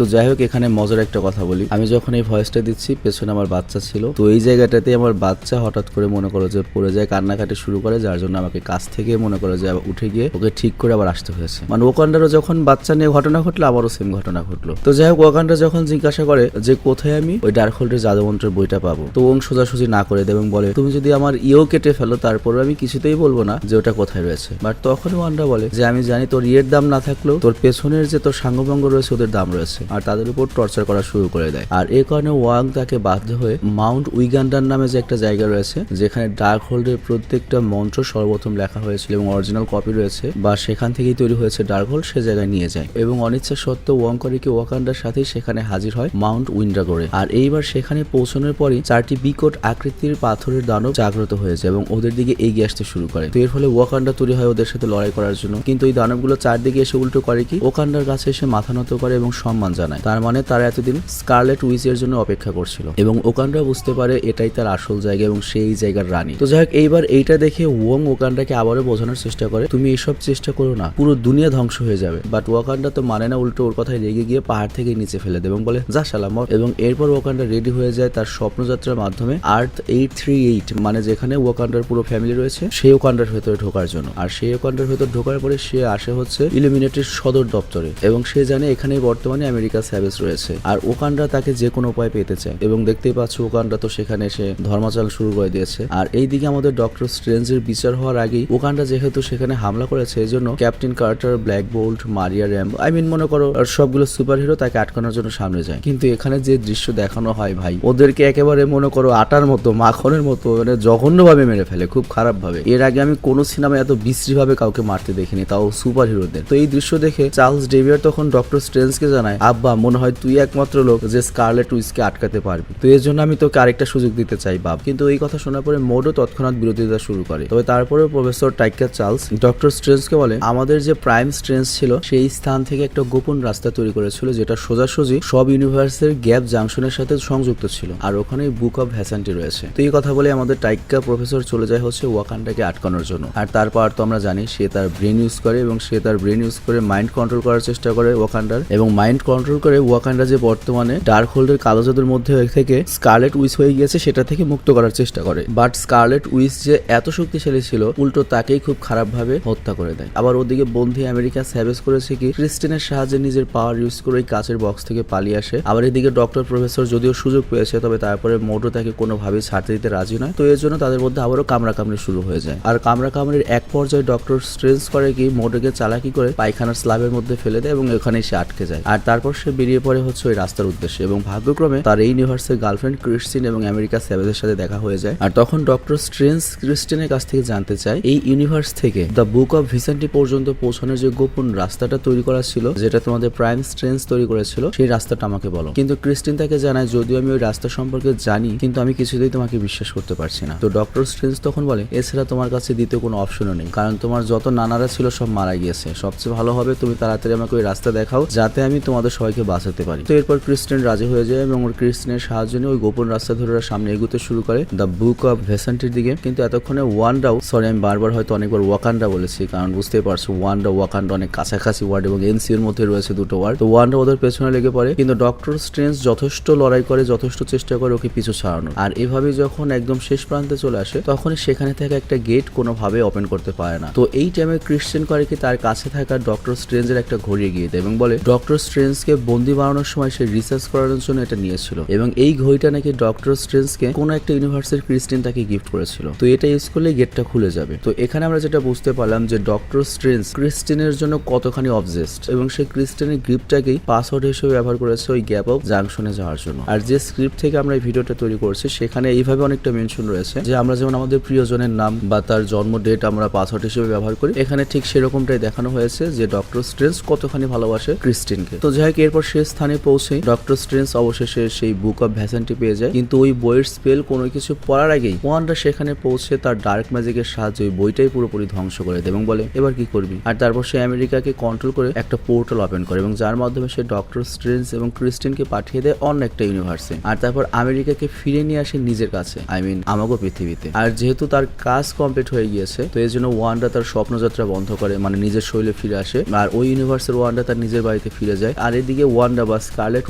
তো যাই হোক, এখানে মজার একটা কথা বলি, আমি যখন এই ভয়েসটা দিচ্ছি পেছনে আমার বাচ্চা ছিল, তো এই জায়গাটাতে আমার বাচ্চা হঠাৎ করে মনে করো যে পড়ে যায়, কান্নাকাটি শুরু করে, যার জন্য আমাকে কাছ থেকে মনে করো যে উঠে গিয়ে ওকে ঠিক করে আবার আসতে হয়েছে। মানে ওয়াকান্ডারও যখন বাচ্চা নিয়ে ঘটনা ঘটলো আমারও সেম ঘটনা ঘটলো। তো যাই হোক, ওয়াকান্ডা যখন জিজ্ঞাসা করে যে কোথায় আমি ওই ডার্ক হোল্ডের জাদুমন্ত্রের বইটা পাবো, তো ওং সোজাসুজি না করে দেয় এবং বলে তুমি যদি আমার ইয়েও কেটে ফেলো তারপরে আমি কিছুতেই বলবো না যে ওটা কোথায় রয়েছে। বাট তখন ওয়ান্ডা বলে যে আমি জানি তোর ইয়ের দাম না থাকলেও তোর পেছনের যে তোর সাঙ্গভঙ্গ রয়েছে ওদের দাম রয়েছে, আর তাদের উপর টর্চার করা শুরু করে দেয়। আর এই কারণে ওয়াং তাকে বাধ্য হয়ে মাউন্ট উইগান্ডার নামে যে একটা জায়গা রয়েছে যেখানে ডার্ক হোল্ডের প্রত্যেকটা মন্ত্র সর্বপ্রথম লেখা হয়েছিল এবং অরিজিনাল কপি রয়েছে বা সেখান থেকেই তৈরি হয়েছে ডার্ক হোল্ড, সে জায়গায় নিয়ে যায় এবং অনিচ্ছা সত্ত্বেও ওয়াং করে কি ওয়াকান্ডার সাথেই সেখানে হাজির হয় মাউন্ট উইন্ডাগোরে। আর এইবার সেখানে পৌঁছানোর পরই 4টি বিকট আকৃতির পাথরের দানব জাগ্রত হয়েছে এবং ওদের দিকে এগিয়ে আসতে শুরু করে। তো এর ফলে ওয়াকান্ডা তৈরি হয় ওদের সাথে লড়াই করার জন্য, কিন্তু এই দানবগুলো চারদিকে এসে উল্টো করে কি ওয়াকান্ডার কাছে এসে মাথা নত করে এবং সম্মান জানায়। তার মানে তারা এতদিন স্কারলেট উইচের জন্য অপেক্ষা করছিল এবং ওকান্ডা বুঝতে পারে এটাই তার আসল জায়গা এবং সেই জায়গার রানী। তো যাই হোক, এইবার এইটা দেখে ওং ওকান্ডাকে আবারও বোঝানোর চেষ্টা করে তুমি এইসব চেষ্টা করো না, পুরো দুনিয়া ধ্বংস হয়ে যাবে। বাট ওয়াকান্ডা তো মানে না, উল্টো ওর কথায় রেগে গিয়ে পাহাড় থেকে নিচে ফেলে দেয় এবং বলে যা শালা মর। এবং এরপর ওয়াকান্ডা রেডি হয়ে যায় তার স্বপ্নযাত্রার মাধ্যমে আর্থ 838 মানে যেখানে ওয়াকান্ডার পুরো ফ্যামিলি রয়েছে সেই ওয়াকান্ডার ভেতরে ঢোকার জন্য। আর সেই ওয়াকান্ডার ভেতর ঢোকার পরে সে আসে হচ্ছে ইলুমিনেটির সদর দপ্তরে এবং সে জানে এখানেই বর্তমানে আমেরিকা স্যাভেজ রয়েছে আর ওকান্ডা তাকে যে কোনো উপায় পেতে চায়। এবং দেখতেই পাচ্ছ ওকান্ডা তো সেখানে এসে ধর্মাচরণ শুরু করে দিয়েছে। আর এইদিকে আমাদের ডক্টর স্ট্রেঞ্জের বিচার হওয়ার আগেই ওকান্ডা যেহেতু সেখানে হামলা করেছে এই জন্য captain Carter, Black Bolt, Maria Rambeau মনে করো আর সবগুলো সুপার হিরো তাকে আটকানোর জন্য সামনে যায়। কিন্তু এখানে যে দৃশ্য দেখানো হয় ভাই, ওদেরকে একেবারে মনে করো আটার মতো মাখনের মতো মানে জঘন্যভাবে মেরে ফেলে, খুব খারাপ ভাবে। এর আগে আমি কোনো সিনেমায় এত বিশ্রী ভাবে কাউকে মারতে দেখিনি, তাও সুপার হিরোদের। তো এই দৃশ্য দেখে চার্লস ডেভিয়ার তখন ডক্টর স্ট্রেঞ্জকে জানায় আব্বা মনে হয় তুই একমাত্র লোক যে স্কারলেট উইচকে আটকাতে পারবি, তো এর জন্য আমি তোকে আরেকটা সুযোগ দিতে চাই বাপ। কিন্তু এই কথা শোনার পরে মোডও তৎক্ষণাৎ বিরোধিতা শুরু করে। তবে তারপরে প্রফেসর টাইকা চার্লস ডক্টর স্ট্রেঞ্জকে বলে আমাদের যে প্রাইম স্ট্রেঞ্জ ছিল সেই স্থান থেকে একটা গোপন রাস্তা তৈরি করেছিল যেটা সোজাসুজি সব ইউনিভার্সের গ্যাপ জাংশনের সাথে সংযুক্ত ছিল আর ওখানে বুক অফ ভ্যাসান্টি রয়েছে। তো এই কথা বলে আমাদের টাইকা প্রফেসর চলে যায় হচ্ছে ওয়াকান্ডাকে আটকানোর জন্য। আর তারপর তো আমরা জানি সে তার ব্রেন ইউজ করে এবং সে তার ব্রেন ইউজ করে মাইন্ড কন্ট্রোল করার চেষ্টা করে ওয়াকান্ডার এবং মাইন্ড কন্ট্রোল করে ওয়াকান্ডা যে বর্তমানে ডার্ক হোল্ডের কালো জাদুর মধ্যে থেকে স্কারলেট উইচ হয়ে গিয়েছে সেটা থেকে মুক্ত করার চেষ্টা করে। বাট স্কারলেট উইচ যে এত শক্তিশালী ছিল উল্টো তাকেই খুব খারাপ ভাবে হত্যা করে দেয়। আবার ওদিকে বন্ধু আমেরিকা স্যাভেজ করেছে কি ক্রিস্টিনের সাহায্যে নিজের পাওয়ার ইউজ করে ওই কাচের বক্স থেকে পালিয়ে আসে। আবার এদিকে ডক্টর প্রফেসর যদিও সুযোগ পেয়েছে তবে তারপরে মোটো তাকে কোনোভাবেই ছাড়তে দিতে রাজি নয়। তো এর জন্য তাদের মধ্যে আবারও কামড়াকামড়ি শুরু হয়ে যায়। আর কামড়াকামড়ির এক পর্যায়ে ডক্টর স্ট্রেঞ্জ করে কি মোটোকে চালাকি করে পায়খানার স্ল্যাবের মধ্যে ফেলে দেয় এবং এখানেই সে আটকে যায়। আর তারপর সে বেরিয়ে পড়ে হচ্ছে ওই রাস্তার উদ্দেশ্যে এবং ভাগ্যক্রমে তার এই ইউনিভার্সের গার্লফ্রেন্ড ক্রিস্টিন এবং আমেরিকা স্যাভেজের সাথে দেখা হয়ে যায়। আর তখন ডক্টর স্ট্রেঞ্জ ক্রিস্টিনের কাছ থেকে জানতে চায় এই ইউনিভার্স থেকে দ্য বুক অফ ভিসেন্টি পর্যন্ত পৌঁছানোর যে গোপন রাস্তাটা তৈরি করা ছিল যেটা তোমাদের প্রাইম স্ট্রেঞ্জ তৈরি করেছিল সেই রাস্তাটা আমাকে বলো। কিন্তু ক্রিস্টিন তাকে জানায় যদিও আমি ওই রাস্তা সম্পর্কে জানি কিন্তু আমি কিছুতেই তোমাকে বিশ্বাস করতে পারছি না। তো ডক্টর স্ট্রেঞ্জ তখন বলে এছাড়া তোমার কাছে দ্বিতীয় কোনো অপশনও নেই, কারণ তোমার যত নানারা ছিল সব মারা গিয়েছে। সবচেয়ে ভালো হবে তুমি তাড়াতাড়ি আমাকে ওই রাস্তা দেখাও যাতে আমি তোমাদের সবাইকে বাঁচাতে পারি। তো এরপর ক্রিস্টিন রাজি হয়ে যায় এবং ওর ক্রিস্টিনের সাহায্য নিয়ে ওই গোপন রাস্তা ধরে সামনে এগুতে শুরু করে দ্য বুক অফ ভেসান্টির দিকে। কিন্তু এতক্ষণে ওয়ান্ডাও, সরি আমি বারবার হয়তো অনেকবার ওয়াকান্ডা বলেছি কারণ বুঝতেই পারছো ওয়ান্ডা ওয়াকান্ডা অনেক কাছাকাছি ওয়ার্ড এবং এনসি এর মধ্যে রয়েছে দুটো ওয়ার্ড। তো ওয়ান্ডা ওদের পেছনে লেগে পড়ে কিন্তু ডক্টর স্ট্রেঞ্জ যথেষ্ট লড়াই করে, যথেষ্ট চেষ্টা করে ওকে পিছু ছাড়ানোর। আর এভাবে যখন একদম শেষ প্রান্তে চলে আসে তখনই সেখানে থেকে একটা গেট কোনোভাবে ওপেন করতে পারে না। তো এই টাইমে ক্রিশ্চিয়ান করে কি তার কাছে থাকা ডক্টর স্ট্রেঞ্জের একটা ঘড়ি এগিয়ে দেয় এবং বলে ডক্টর স্ট্রেঞ্জকে বন্দি বানানোর সময় সে রিসার্চ করানোর জন্য এটা নিয়েছিল এবং এই ঘড়িটা নাকি ডক্টর স্ট্রেঞ্জকে কোনো একটা ইউনিভার্সের ক্রিস্টিন তাকে গিফট করেছিল। তো এটা ইউজ করলে গেটটা খুলে যাবে। তো এখানে আমরা যেটা বুঝতে পারলাম যে ডক্টর স্ট্রেঞ্জ ক্রিস্টিনের জন্য কতখানি অবজেস্ট এবং সে ক্রিস্টিনের গ্রিপটাকেই পাসওয়ার্ড হিসেবে ব্যবহার করেছে ওই গ্যাপ অফ জাংশনে যাওয়ার জন্য। আর যে স্ক্রিপ্ট থেকে আমরা এই ভিডিওটা তৈরি করছি সেখানে এইভাবে অনেকটা মেনশন রয়েছে যে আমরা যেমন আমাদের প্রিয়জনের নাম বা তার জন্ম ডেট আমরা পাসওয়ার্ড হিসেবে ব্যবহার করি, এখানে ঠিক সেরকমটাই দেখানো হয়েছে যে ডক্টর স্ট্রেঞ্জ কতখানি ভালোবাসে ক্রিস্টিনকে। তো যাই হোক যাক এরপর সে স্থানে পৌঁছে ডক্টর স্ট্রেঞ্জ অবশেষে সেই বুক অফ ভ্যাসেন্টি পেয়ে যায়, কিন্তু ওই বইয়ের স্পেল কোনো কিছু পড়ার আগেই ওয়ান্ডা সেখানে পৌঁছে তার ডার্ক ম্যাজিকের সাহায্যে ওই বইটাই পুরোপুরি ধ্বংস করে দেয় এবং বলে এবার কি করবি। আর তারপর সে আমেরিকাকে কন্ট্রোল করে একটা পোর্টাল ওপেন করে এবং যার মাধ্যমে সে ডক্টর স্ট্রেঞ্জ এবং ক্রিস্টিনকে পাঠিয়ে দেয় অন্য একটা ইউনিভার্সে। আর তারপর আমেরিকাকে ফিরে নিয়ে আসে নিজের কাছে, আই মিন আমাগো পৃথিবীতে। আর যেহেতু তার কাজ কমপ্লিট হয়ে গিয়েছে তো এই জন্য ওয়ান্ডা তার স্বপ্নযাত্রা বন্ধ করে, মানে নিজের শৈলে ফিরে আসে। আর ওই ইউনিভার্সের ওয়ান্ডা তার নিজের বাড়িতে ফিরে যায়। আর এদিকে ওয়ান্ডা বা স্কারলেট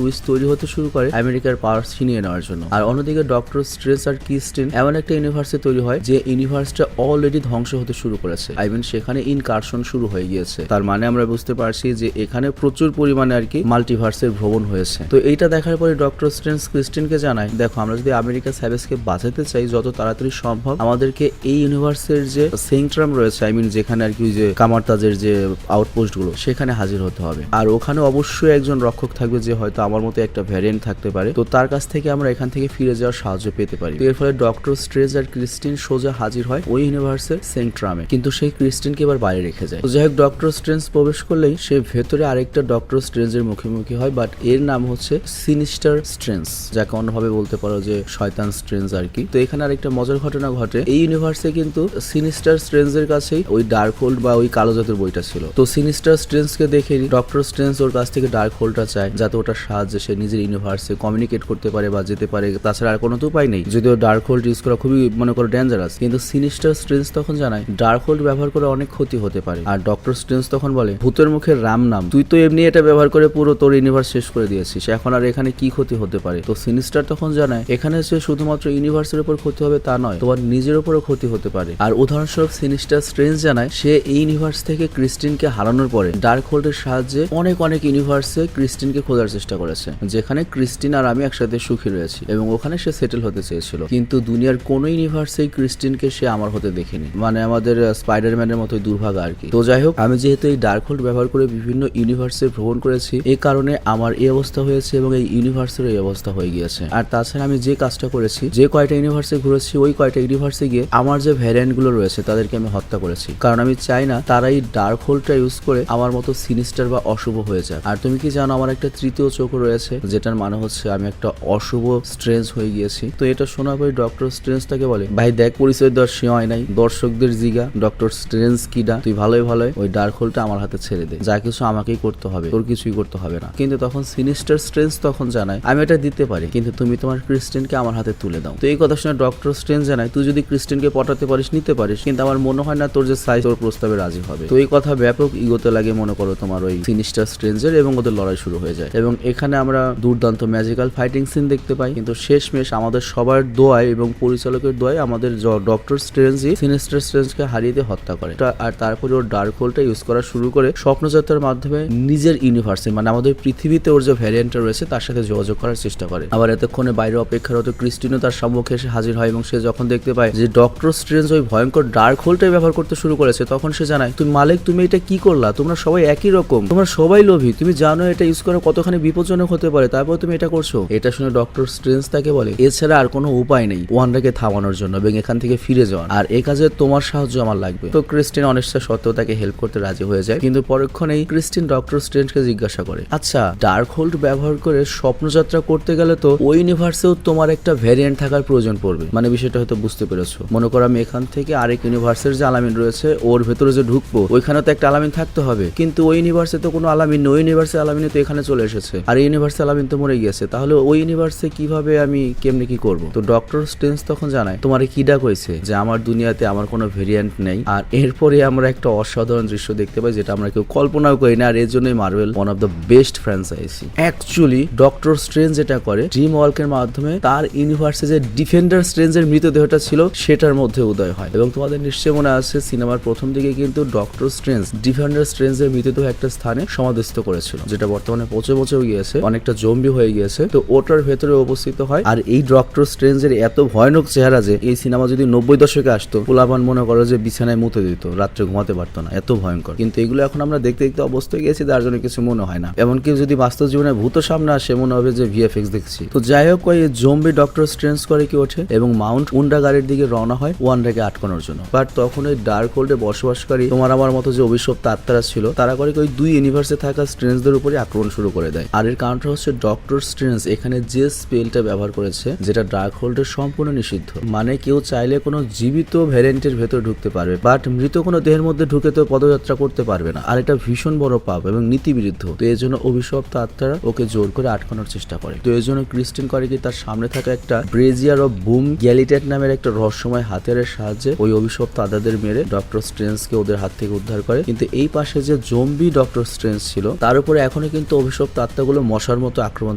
উইচ তৈরি হতে শুরু করে আমেরিকার পাওয়ার ছিনিয়ে নেওয়ার জন্য। আর অন্যদিকে ডক্টর স্ট্রেঞ্জ আর ক্রিস্টিন এমন একটা ইউনিভার্সে তৈরি হয় যে ইউনিভার্সটা অলরেডি ধ্বংস হতে শুরু করেছে, আই মিন সেখানে ইনকারশন শুরু হয়ে গিয়েছে। তার মানে আমরা বুঝতে পারছি যে এখানে প্রচুর পরিমাণে আর কি মাল্টিভার্সের ভ্রমণ হয়েছে। তো এইটা দেখার পরে ডক্টর স্ট্রেঞ্জ ক্রিস্টিনকে জানায় দেখো আমরা যদি আমেরিকা স্যাভেজকে বাঁচাতে চাই যত তাড়াতাড়ি সম্ভব আমাদেরকে এই ইউনিভার্সের যে সেন্ট্রাম রয়েছে, আই মিন যেখানে আর কি যে কামারতাজের যে আউটপোস্ট গুলো সেখানে হাজির হতে হবে। আর ওখানে অবশ্যই একজন রক্ষক থাকবে যে হয়তো আমার মতো একটা ভ্যারিয়েন্ট থাকতে পারে, তো তার কাছ থেকে আমরা এখান থেকে ফিরে যাওয়ার সাহায্য পেতে পারি। এর ফলে ডক্টর স্ট্রেঞ্জ আর ক্রিস্টিন সোজা হাজির হয় ওই ইউনিভার্সের সেন্ট্রামে, কিন্তু সেই ক্রিস্টিনকে এবার বাইরে রেখে যায়। তো যাই হোক ডক্টর স্ট্রেঞ্জ প্রবেশ করলেই সে ভেতরে আরেকটা ডক্টর স্ট্রেঞ্জের মুখোমুখি হয়, বাট এর নাম হচ্ছে সিনিস্টার স্ট্রেঞ্জ, যাকে অন্যভাবে বলতে পারো যে শয়তান স্ট্রেঞ্জ আর কি। তো এখানে আরেকটা মজার ঘটনা ঘটে, এই ইউনিভার্সে কিন্তু সিনিস্টার স্ট্রেঞ্জের কাছেই ওই ডার্ক হোল্ড বা ওই কালো জাতের বইটা ছিল। তো সিনিস্টার স্ট্রেঞ্জকে দেখে ডক্টর স্ট্রেঞ্জ ওর কাছ থেকে ডার্ক হোল্ডটা চায় যাতে ওটার সাহায্যে সে নিজের ইউনিভার্সে কমিউনিকেট করতে পারে বা যেতে পারে, তাছাড়া আর কোনো তো উপায় নেই। যদিও ডার্ক হোল্ড ইউজ করা খুবই মনে করো ডেঞ্জারাস, কিন্তু সিনিস্টার স্ট্রেঞ্জ তখন জানায় ডার্ক হোল্ড ব্যবহার করে অনেক ক্ষতি হতে পারে। আর ডক্টর স্ট্রেঞ্জ তখন বলে ভূতের মুখে রাম নাম, তুই তো এমনি এটা ব্যবহার করে পুরো তোর ইউনিভার্স শেষ করে দিয়েছিস, এখন আর এখানে কি ক্ষতি হতে পারে। তো সিনিস্টার তখন জানায় এখানে সে শুধুমাত্র ইউনিভার্সের উপর ক্ষতি হবে তা নয়, তোমার নিজের উপরও ক্ষতি হতে পারে। আর উদাহরণস্বরূপ সিনিস্টার স্ট্রেঞ্জ জানায় সে এই ইউনিভার্স থেকে ক্রিস্টিনকে হারানোর পরে ডার্ক হোল্ডের সাহায্যে অনেক ইউনিভার্সে ক্রিস্টিনকে খোঁজার চেষ্টা করেছে, যেখানে ক্রিস্টিন আর আমি একসাথে সুখী রয়েছি এবং ওখানে সে সেটেল হতে চেয়েছিল, কিন্তু দুনিয়ার কোন ইউনিভার্সেই ক্রিস্টিনকে সে আমার হতে দেখেনি, মানে আমাদের স্পাইডারম্যানের মতোই দুর্ভাগা আর কি। তো যাই হোক আমি যেহেতু এই ডার্ক হোল্ড ব্যবহার করে বিভিন্ন ইউনিভার্সে ভ্রমণ করেছি এই কারণে আমার এই অবস্থা হয়েছে এবং এই ইউনিভার্সের এই অবস্থা হয়ে গিয়েছে। আর তাছাড়া আমি যে কাজটা করেছি, যে কয়টা ইউনিভার্সে ঘুরেছি ওই কয়টা ইউনিভার্সে গিয়ে আমার যে ভ্যারিয়েন্ট গুলো রয়েছে তাদেরকে আমি হত্যা করেছি, কারণ আমি চাই না তারা এই ডার্ক হোল্ডটা ইউজ করে আমার মতো সিনিস্টার বা অশুভ হয়ে যায়। আর তুমি কি জানো আমার একটা তৃতীয় চোখ রয়েছে, যেটার মানে হচ্ছে আমি একটা অশুভ স্ট্রেঞ্জ হয়ে গিয়েছি। তো এটা শোনার পরে ডক্টর স্ট্রেঞ্জ তাকে বলে ভাই দেখ পরিচয় দেওয়ার সময় নাই, দর্শকদের জিগা ডক্টর স্ট্রেঞ্জ কিডা, তুই ভালোই ওই ডার্ক হোলটা আমার হাতে ছেড়ে দে, যা কিছু আমাকেই করতে হবে, তোর কিছুই করতে হবে না। কিন্তু তখন সিনিস্টার স্ট্রেঞ্জ তখন জানায় আমি এটা দিতে পারি, কিন্তু তুমি তোমার ক্রিস্টিনকে আমার হাতে তুলে দাও। তো এই কথা শুনে ডক্টর স্ট্রেঞ্জ জানায় তুই যদি ক্রিস্টিনকে পটাতে পারিস নিতে পারিস, কিন্তু আমার মনে হয় না তোর যে সাইজ তোর প্রস্তাবে রাজি হবে। তো এই কথা ব্যাপক ইগোতে লাগে মনে করো তোমার ওই সিনিস্টার স্ট্রেঞ্জের, এবং ওদের লড়াই শুরু হয়ে যায় এবং এখানে আমরা দুর্দান্ত ম্যাজিক্যাল ফাইটিং সিন দেখতে পাই। কিন্তু শেষমেশ আমাদের সবার দোয়ায় এবং পরিচালকের দোয়ায় আমাদের ডক্টর স্ট্রেঞ্জই সিনিস্টার স্ট্রেঞ্জকে হারিয়ে দিয়ে হত্যা করে। আর তারপরে ওর ডার্ক হোলটা ইউজ করা শুরু করে স্বপ্নযাত্রার মাধ্যমে নিজের ইউনিভার্সে মানে আমাদের পৃথিবীতে ওর যে ভ্যারিয়েন্টটা রয়েছে তার সাথে যোগাযোগ করার চেষ্টা করে। আবার এতক্ষণে বাইরে অপেক্ষারত ক্রিস্টিনও তার সম্মুখে এসে হাজির হয় এবং সে যখন দেখতে পায় যে ডক্টর স্ট্রেঞ্জ ওই ভয়ঙ্কর ডার্ক হোলটাই ব্যবহার করতে শুরু করেছে তখন সে জানায় তুমি মালিক তুমি এটা কি করলা, তোমরা সবাই একই রকম, তোমরা সবাই লোভী, তুমি জানো এটা ইউজ করা কতখানি বিপজ্জনক হতে পারে, তারপর তুমি এটা করছো। এটা শুনে ডক্টর স্ট্রেঞ্জ তাকে বলে এছাড়া আর কোনো উপায় নেই ওয়ান্ডাকে থামানোর জন্য এবং এখান থেকে ফিরে যাওয়ার, আর এই কাজে তোমার সাহায্য আমার লাগবে। তো ক্রিস্টিন অনিচ্ছা সত্ত্বেও তাকে হেল্প করতে রাজি হয়ে যায়, কিন্তু পরক্ষণেই ক্রিস্টিন ডক্টর স্ট্রেঞ্জকে জিজ্ঞাসা করে আচ্ছা ডার্ক হোল্ড ব্যবহার করে স্বপ্নযাত্রা করতে গেলে তো ওই ইউনিভার্সেও তোমার একটা ভ্যারিয়েন্ট থাকার প্রয়োজন পড়বে, মানে বিষয়টা হয়তো বুঝতে পেরেছো। মনে করো আমি এখান থেকে আরেক ইউনিভার্সের যে আলামিন রয়েছে ওর ভেতরে যে ঢুকবো ওইখানে তো একটা আলামিন থাকতে হবে, কিন্তু ওই ইউনিভার্সে তো কোনো আলামিন নেই, ওই ইউনিভার্সে আলামিনে তো এখানে চলে এসেছে আর এই ইউনিভার্সে আলামিন তো মরে গিয়েছে, তাহলে ওই ইউনিভার্সে কিভাবে আমি কেমনে কি করব। তো ডক্টর স্ট্রেঞ্জ তখন জানায় তোমার কি ডাক হয়েছে যে আমার দুনিয়াতে আমার কোনো ভেরিয়েন্ট নেই। আর এরপরে আমরা একটা অসাধারণ দৃশ্য দেখতে পাই যেটা আমরা কেউ কল্পনাও করি না, আর এর জন্যই Marvel one of the best franchise. Actually doctor strange যেটা করে ড্রিম ওয়ার্কের মাধ্যমে তার ইউনিভার্সে যে ডিফেন্ডার স্ট্রেঞ্জের মৃতদেহটা ছিল সেটার মধ্যে উদয় হয়, এবং তোমাদের নিশ্চয়ই মনে আছে সিনেমার প্রথম দিকে কিন্তু ডক্টর স্ট্রেঞ্জ ডিফেন্ডার স্ট্রেঞ্জের মৃতদেহ একটা স্থানে সমাধিস্থ করেছিল, যেটা বর্তমানে পচেও গিয়েছে, অনেকটা জম্বি হয়ে গিয়েছে। তো ওটার ভেতরে উপস্থিত হয় আর এই ডক্টর স্ট্রেঞ্জের এত ভয়ানক চেহারা যে এই সিনেমা যদি 90 দশকে আসতো পোলাপান মনে করো যে বিছানায় মুতে দিত, রাত্রে ঘুমাতে পারতো না, এত ভয়ঙ্কর। কিন্তু এগুলো এখন আমরা দেখতে দেখতে অবস্থায় গেছি তার জন্য কিছু মনে হয় না, এমনকি যদি বাস্তব জীবনে ভূত সামনে আসে মনে হবে যে ভিএফএক্স দেখছি। তো যাই হোক ওই জম্বি ডক্টর স্ট্রেঞ্জ করে কি ওঠে এবং মাউন্ট উন্ডা গাড়ির দিকে রওনা হয় ওয়ান্ডাকে আটকানোর জন্য। বাট তখন ওই ডার্ক হোল্ডে বসবাসকারী তোমার আমার মতো যে অভিশপ্ত আত্মারা ছিল তারা করে ওই দুই ইউনিভার্সে থাকা স্ট্রেঞ্জদের উপরে আক্রমণ শুরু করে দেয়। আর এর কারণটা হচ্ছে ডক্টর স্ট্রেঞ্জ এখানে যে স্পেলটা ব্যবহার করেছে যেটা ডার্ক হোল্ডের সম্পূর্ণ নিষিদ্ধ। মানে কেউ চাইলে কোনো জীবিত ভ্যারিয়েন্টের ভেতর ঢুকতে পারবে, বাট মৃত কোনো দেহের মধ্যে ঢুকে তো পদযাত্রা করতে পারবে না। আর এটা ভীষণ বড় পাপ এবং নীতিবিরুদ্ধ। তো এই জন্য অভিশপ্ত আত্মারা ওকে জোর করে আটকানোর চেষ্টা করে। তো এই জন্য ক্রিস্টিন করে কি তার সামনে থাকা একটা ব্রেজিয়ার অফ বুম গ্যালিটেট নামের একটা রহস্যময় হাতিয়ারের সাহায্যে ওই অভিশপ্ত আত্মাদের মেরে ডক্টর স্ট্রেঞ্জকে ওদের হাত থেকে উদ্ধার করে। কিন্তু এই পাশে যে জম্বি ডক্টর স্ট্রেঞ্জ ছিল তার উপরে এখনো কিন্তু অভিশপ্ত আত্মাগুলো মশার মতো আক্রমণ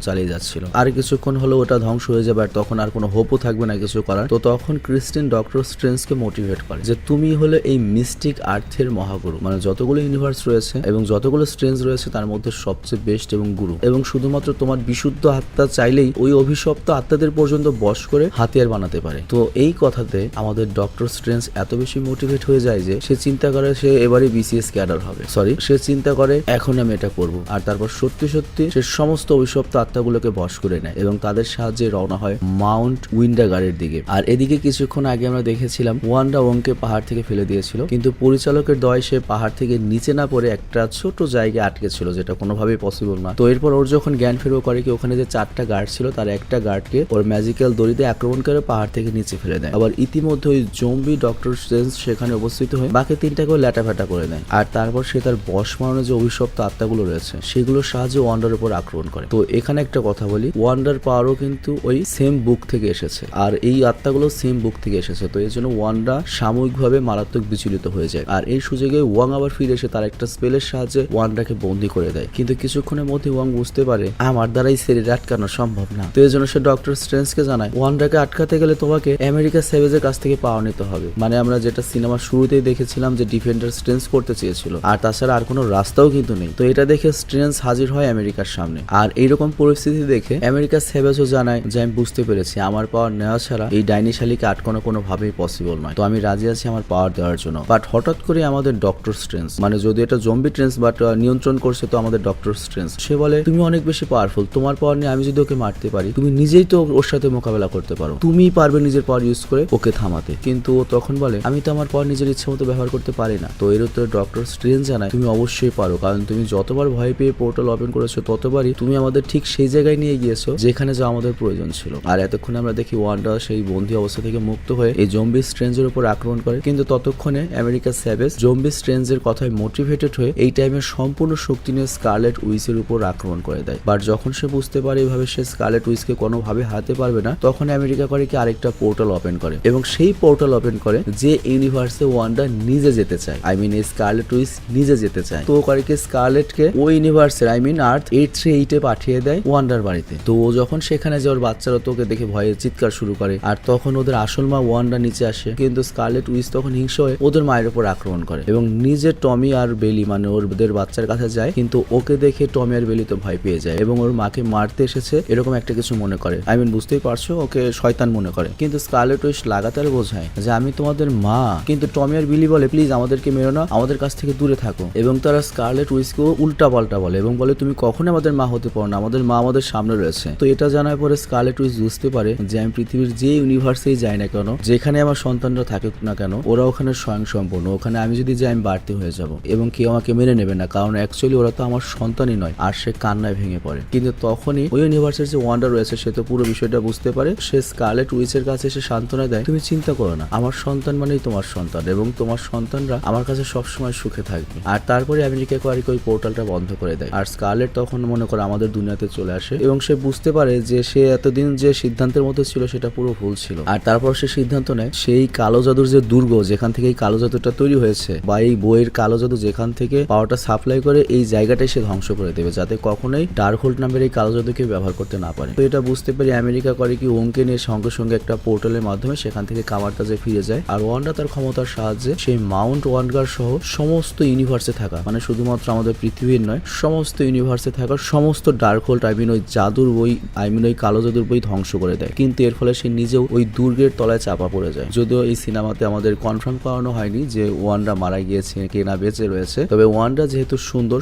চালিয়ে যাচ্ছিল। আর কিছুক্ষণ হলো ওটা ধ্বংস হয়ে যাবে আর তখন আর কোনো হোপও থাকবে না কিছু করার। তো তখন ক্রিস্টিন ডক্টর স্ট্রেঞ্জকে মোটিভেট করে যে তুমি হলে এই মিস্টিক আর্থের মহাগুরু, মানে যতগুলো ইউনিভার্স রয়েছে এবং যতগুলো স্ট্রেঞ্জ রয়েছে তার মধ্যে সবচেয়ে বেস্ট এবং গুরু, এবং শুধুমাত্র তোমার বিশুদ্ধ আত্মা চাইলেই ওই অভিশপ্ত আত্মাদের পর্যন্ত বশ করে হাতিয়ার বানাতে পারে। তো এই কথাতে আমাদের ডক্টর স্ট্রেঞ্জ এত বেশি মোটিভেট হয়ে যায় যে সে চিন্তা করে সে এবারে বিসিএস ক্যাডার হবে। সে চিন্তা করে এখন আমি এটা করব। আর তারপর সত্যি সত্যি সে সমস্ত অভিশপ্ত আত্মাগুলোকে বশ করে নেয় এবং তাদের সাহায্যে রওনা হয় মাউন্ট উইন্ডাগারের দিকে। আর এদিকে কিছুক্ষণ আগে আমরা দেখেছিলাম ওয়ান্ডা ওংকে পাহাড় থেকে ফেলে দিয়েছিল, কিন্তু পরিচালকের দয় সে পাহাড় থেকে নিচে না পড়ে একটা ছোট জায়গায় আটকে ছিল, যেটা কোনোভাবেই পসিবল না। তো এরপর ওর যখন জ্ঞান ফেরো করে কি ওখানে যে 4টা গার্ড ছিল তার একটা গার্ডকে ওর ম্যাজিক্যাল দড়িতে আক্রমণ করে পাহাড় থেকে নিচে ফেলে দেয়। আবার ইতিমধ্যে ওই জম্বি ডক্টর স্ট্রেঞ্জ সেখানে উপস্থিত হয়ে বাকি 3টাকেও ল্যাটাফ্যাটা করে দেয়। আর তারপর সে তার বশ মারানো যে অভিশপ্ত আত্মাগুলো রয়েছে সেগুলোর সাহায্যে ওয়ান্ডার উপর আক্রমণ করে। তো এখানে একটা কথা বলি, ওয়ান্ডার পাওয়ারও কিন্তু ওই সেম বুক থেকে এসেছে আর এই আত্মাগুলো সেম বুক থেকে এসেছে। তো এই জন্য ওয়ান্ডা সাময়িকভাবে মারাত্মক বিচলিত হয়ে যায়। আর এই সুযোগে ওয়াং আবার ফিরে এসে তার একটা স্পেলের সাহায্যে ওয়ান্ডাকে বন্দি করে দেয়। কিন্তু কিছুক্ষণের মধ্যে ওয়াং বুঝতে পারে আমার দ্বারাই শরীর আটকানো সম্ভব না। তো এই জন্য সে ডক্টর স্ট্রেঞ্জকে জানায় ওয়ান্ডাকে আটকাতে গেলে তোমাকে আমেরিকা সেভেজের কাছ থেকে পাওয়া নিতে হবে। মানে আমরা যেটা সিনেমার শুরুতেই দেখেছিলাম যে ডিফেন্ডার স্ট্রেঞ্জ করতে চেয়েছিল, আর তাছাড়া আর কোনো রাস্তাও কিন্তু নেই। তো এটা দেখে স্ট্রেঞ্জ হাজির হয় আমেরিকার সামনে। আর এইরকম পরিস্থিতি দেখে আমেরিকা সেভেজও জানায় যে আমি বুঝতে পেরেছি আমার পাওয়ার নেওয়া ছাড়া এই ডাইনি শালিকে আটকানো কোনোভাবেই পসিবল নয়, তো আমি রাজি আছি আমার পাওয়ার দেওয়ার জন্য। বাট হঠাৎ করে আমাদের ডক্টর স্ট্রেঞ্জ, মানে যদি এটা জম্বি ট্রেঞ্জ বাট নিয়ন্ত্রণ করছে তো আমাদের ডক্টর স্ট্রেঞ্জ, সে বলে তুমি অনেক বেশি পাওয়ারফুল, তোমার পাওয়ার নিয়ে আমি যদি ওকে মারতে পারি তুমি নিজেই তো ওর সাথে মোকাবেলা করতে পারো, তুমিই পারবে নিজের পাওয়ার ইউজ করে ওকে থামাতে। কিন্তু ও তখন বলে আমি তো আমার পাওয়ার নিজের ইচ্ছে মতো ব্যবহার করতে পারি না। তো এর উত্তরে ডক্টর স্ট্রেঞ্জ জানায় তুমি অবশ্যই পারো, কারণ তুমি যতবার ভয় পেয়ে পোর্টাল ওপেন করেছো ততবারই তুমি আমাদের ঠিক সেই জায়গায় নিয়ে গিয়েছো যেখানে যা আমাদের প্রয়োজন ছিল। আর এতক্ষণে আমরা দেখি ওয়ান্ডা সেই বন্দী অবস্থা থেকে মুক্ত হয়ে এই জম্বি স্ট্রেঞ্জের উপর আক্রমণ করে। কিন্তু ততক্ষণে আমেরিকা সেভেজ জম্বি স্ট্রেঞ্জের কথায় মোটিভেটেড হয়ে এই টাইমে সম্পূর্ণ শক্তি নিয়ে স্কারলেট উইচের উপর আক্রমণ করে দেয়। বাট যখন সে বুঝতে পারে এইভাবে সে স্কারলেট উইচকে কোনোভাবে হারাতে পারবে না, তখন আমেরিকা করে কি আরেকটা পোর্টাল ওপেন করে এবং সেই পোর্টাল ওপেন করে যে ইউনিভার্সে ওয়ান্ডা নিজে যেতে চায়, আই মিন এই স্কারলেট উইচ নিজে যেতে চায়। তো করে কি স্কারলেটকে ওই ইউনিভার্সের আই মিন আর্থ 838 পাঠিয়ে দেয় ওয়ান্ডার বাড়িতে। তো ও যখন সেখানে যে ওর বাচ্চারা তোকে দেখে ভয়ে চিৎকার শুরু করে আর তখন ওদের আসল মা ওয়ান্ডা নিচে আসে, কিন্তু স্কারলেট উইচ তখন হিংস হয়ে ওদের মায়ের উপর আক্রমণ করে এবং নিজে টমি আর বেলি মানে ওদের বাচ্চার কাছে যায়, কিন্তু ওকে দেখে টমি আর বেলি তো ভয় পেয়ে যায় এবং ওর মাকে মারতে এসেছে এরকম একটা কিছু মনে করে। আই মিন বুঝতেই পারছো ওকে শয়তান মনে করে। কিন্তু স্কারলেট উইচ লাগাতার বোঝায় যে আমি তোমাদের মা, কিন্তু টমি আর বিলি বলে প্লিজ আমাদেরকে মেরো না, আমাদের কাছ থেকে দূরে থাকো। এবং তারা স্কারলেট উইচকেও উল্টা পাল্টা বলে এবং বলে তুমি কখনো আমাদের মা হতে পারো না, আমাদের মা আমাদের সামনে রয়েছে। তো এটা জানার পরে স্কারলেট উইচ বুঝতে পারে যে আমি পৃথিবীর যে ইউনিভার্সেই যাই না কেন, যেখানে আমার সন্তানরা থাকুক না কেন, ওরা ওখানে স্বয়ং সম্পূর্ণ, ওখানে আমি যদি যাই আমি বাড়তি হয়ে যাব এবং কেউ আমাকে মেনে নেবে না, কারণ অ্যাকচুয়ালি ওরা তো আমার সন্তানই নয়। আর সে কান্নায় ভেঙে পড়ে। কিন্তু তখনই ওই ইউনিভার্সের যে ওয়ান্ডা রয়েছে সে তো পুরো বিষয়টা বুঝতে পারে। সে স্কারলেট উইচের কাছে এসে সান্ত্বনা দেয় তুমি চিন্তা করো না, আমার সন্তান মানেই তোমার সন্তান এবং তোমার সন্তানরা আমার কাছে সবসময় সুখে থাকবে। আর তারপরে আমেরিকা কোয়ারিক ওই পোর্টালটা বন্ধ করে দেয় আর স্কারলেট তখন মনে করে আমাদের দুনিয়াতে চলে আসে এবং সে বুঝতে পারে যে সে এতদিন যে সিদ্ধান্তের মধ্যে ছিল সেটা পুরো ভুল ছিল। আর তারপর সে সিদ্ধান্ত নেয় সেই কালো জাদুর যে দুর্গ যেখান থেকে এই কালো জাদুটা তৈরি হয়েছে বা এই বইয়ের কালো জাদু যেখান থেকে পাওয়ারটা সাপ্লাই করে এই জায়গাটাই সে ধ্বংস করে দেবে, যাতে কখনোই ডার্ক হোল্ড নামের এই কালো জাদুকে ব্যবহার করতে না পারে। তো এটা বুঝতে পারি আমেরিকা করে কি ওংকে নিয়ে সঙ্গে সঙ্গে একটা পোর্টালের মাধ্যমে সেখান থেকে কামারটা যে ফিরে যায় আর ওয়ান্ডা তার ক্ষমতার সাহায্যে সেই মাউন্ট ওয়ান্ডার সহ সমস্ত ইউনিভার্সে থাকা, মানে শুধুমাত্র আমাদের পৃথিবীর নয় সমস্ত ইউনিভার্সে থাকা সমস্ত ডার্ক হোল্ড আই মিন ওই জাদুর বই আই মিন ওই কালো জাদুর বই ধ্বংস করে দেয়। কিন্তু এর ফলে সে নিজেও ওই দুর্গের তলায় চাপা পড়ে যায়। যদিও এই সিনেমাতে আমাদের কনফার্ম করানো হয়নি যে ওয়ান্ডা মারা গিয়েছে কে না বেঁচে রয়েছে, তবে ওয়ান্ডা যেহেতু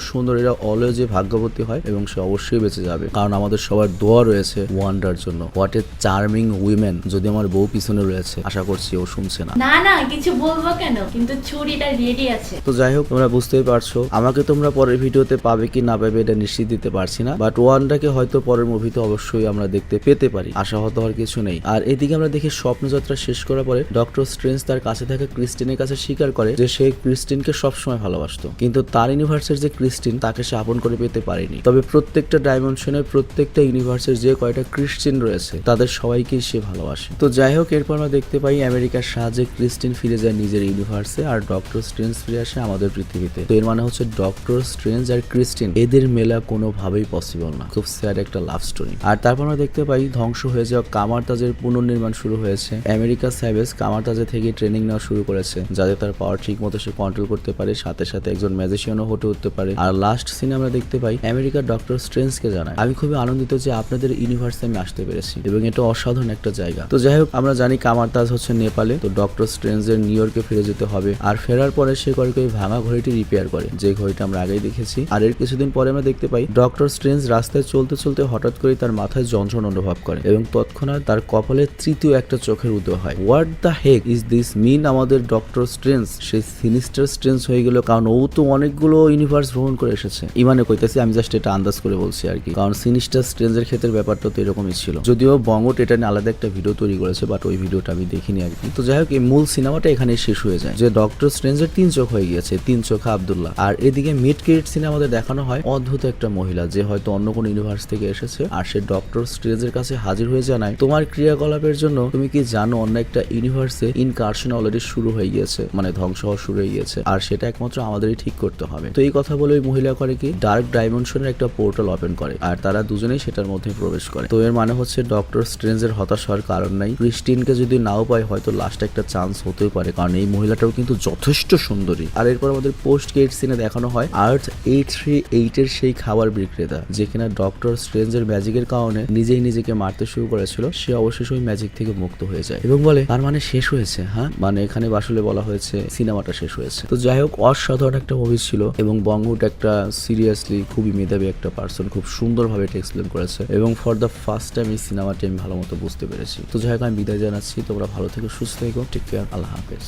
সুন্দর এরা অলওয়েজ ভাগ্যবতী হয় এবং সে অবশ্যই বেঁচে যাবে, কারণ আমাদের সবার দোয়া রয়েছে ওয়ান্ডার জন্য। What a charming women. যদি আমার বউ পিছনে রয়েছে, আশা করছি ও শুনছে না। না কিছু বলবো কেন, কিন্তু ছুরিটা রেডি আছে। তো যাই হোক তোমরা বুঝতেই পারছো, আমাকে তোমরা পরের ভিডিওতে পাবে কি না পাবে এটা নিশ্চিত দিতে পারছি না, বাট ওয়ান্ডাকে হয়তো পরের মুভিতে অবশ্যই আমরা দেখতে পেতে পারি, আশাহত হওয়ার কিছু নেই। আর এদিকে আমরা দেখি স্বপ্নযাত্রা শেষ করার পরে ডক্টর স্ট্রেঞ্জ তার কাছে থাকা ক্রিস্টিনের কাছে স্বীকার করে যে সে ক্রিস্টিনকে সবসময় ভালোবাসতো, কিন্তু তার ইউনিভার্সের যে ক্রিস্টিন তাকে সে আপন করে পেতে পারেনি। তবে প্রত্যেকটা ডাইমেনশনের প্রত্যেকটা ইউনিভার্সের যে কয়টা ক্রিস্টিন রয়েছে তাদের সবাইকেই সে ভালোবাসে। তো যাই হোক, এরপর আমরা দেখতে পাই আমেরিকার সাহায্যে ক্রিস্টিন ফিরে যায় নিজের ইউনিভার্সে আর ডক্টর স্ট্রেঞ্জ ফিরে আসে আমাদের পৃথিবীতে। তো এর মানে হচ্ছে ডক্টর স্ট্রেঞ্জ আর ক্রিস্টিন এদের মেলা কোনোভাবেই পসিবল না। খুব স্যাড একটা লাভ স্টোরি। আর তারপর আমরা দেখতে পাই ধ্বংস হয়ে যাওয়া কামার-তাজের পুনর্নির্মাণ শুরু হয়েছে। আমেরিকা স্যাভেজ কামার-তাজে থেকে ট্রেনিং নেওয়া শুরু করেছে যাতে তার পাওয়ার ঠিক মতো সে কন্ট্রোল করতে পারে, সাথে সাথে একজন ম্যাজিশিয়ানও হতে উঠতে পারে। আর লাস্ট সিনে আমরা দেখতে পাই আমেরিকা ডক্টর স্ট্রেঞ্জকে জানায়, আমি খুবই আনন্দিত যে আপনাদের ইউনিভার্সে আমি আসতে পেরেছি এবং এটা অসাধারণ একটা জায়গা। তো যাই হোক, আমরা জানি কামার-তাজ হচ্ছে নেপালে, তো ডক্টর স্ট্রেঞ্জের নিউ ইয়র্কে ফিরে যেতে হবে। আর ফেরার পরে সে করে ওই ভাঙা ঘড়িটি রিপেয়ার করে, যে ঘড়িটা আমরা আগেই দেখেছি। আর এর কিছুদিন পরে আমরা দেখতে পাই ডক্টর স্ট্রেঞ্জ রাস্তায় চলতে চলতে হঠাৎ করে তার মাথায় যন্ত্রণা অনুভব করে এবং তৎক্ষণাৎ তার কপালে তৃতীয় একটা চোখের উদয় হয়। What the heck is this mean? আমাদের ডক্টর স্ট্রেঞ্জ সেই সিনিস্টার স্ট্রেঞ্জ হয়ে গেল, কারণ ও তো অনেকগুলো ইউনিভার্স ভ্রমণ করে এসেছে। ইমানে কইতেছি, আমি জাস্ট এটা আন্দাজ করে বলছি আর কি, কারণ সিনিস্টার স্ট্রেঞ্জের ক্ষেত্রে ব্যাপারটা তো এরকমই ছিল। যদিও বঙ্গট এটা নিয়ে আলাদা একটা ভিডিও তৈরি করেছে, বাট ওই ভিডিওটা আমি দেখিনি আর কি। তো যাই হোক, এই মূল সিনেমাটা এখানে শেষ হয়ে যায় যে ডক্টর স্ট্রেঞ্জের 3 চোখ হয়ে গিয়েছে, 3 চোখা আব্দুল্লাহ। আর এদিকে মিড ক্রেডিট সিনে আমাদের দেখানো হয় অদ্ভুত একটা মহিলা যে হয়তো অন্য কোনো ইউনিভার্স থেকে এসেছে আর সে ডক্টর স্ট্রেঞ্জের কাছে হাজির হয়ে জানায়, তোমার ক্রিয়াকলাপের জন্য তুমি কি জানো অন্য একটা ইউনিভার্সে ইনকারশন অলরেডি শুরু হয়ে গিয়েছে, মানে ধ্বংস হওয়া শুরু হয়ে গিয়েছে, আর সেটা একমাত্র আমাদেরই ঠিক করতে হবে। তো এই কথা বলে ওই মহিলা করে কি ডার্ক ডাইমেনশনের একটা পোর্টাল ওপেন করে আর তারা দুজনেই সেটার মধ্যে প্রবেশ করে। তো এর মানে হচ্ছে ডক্টর স্ট্রেঞ্জের হতাশ হওয়ার কারণ নাই। ক্রিস্টিনকে যদি নাও পায় হয়তো লাস্ট একটা চান্স হতেও পারে, কারণ এই মহিলাটাও কিন্তু যথেষ্ট সুন্দরী। আর এরপর আমাদের পোস্ট ক্রেডিট সিনে দেখানো হয় আর্থ 838 এর সেই খাবার বিক্রেতা যে কিনা ডক্টর স্ট্রেঞ্জের ম্যাজিকের কারণে নিজেই নিজেকে মারতে শুরু করেছিল, সে অবশেষে ওই ম্যাজিক থেকে মুক্ত হয়ে যায় এবং বলে তার মানে শেষ হয়েছে। হ্যাঁ, মানে এখানে আসলে বলা হয়েছে সিনেমাটা শেষ হয়েছে। তো যাই হোক, অসাধারণ একটা মুভি ছিল এবং বঙ্গট একটা সিরিয়াসলি খুবই মেধাবী একটা পার্সন, খুব সুন্দরভাবে এটা এক্সপ্লেন করেছে এবং ফর দ্য ফার্স্ট টাইম এই সিনেমাটি আমি ভালো মতো বুঝতে পেরেছি। তো যাই হোক, আমি বিদায় জানাচ্ছি। তোমরা ভালো থেকো, সুস্থ থেকো, টেক কেয়ার, আল্লাহ হাফেজ।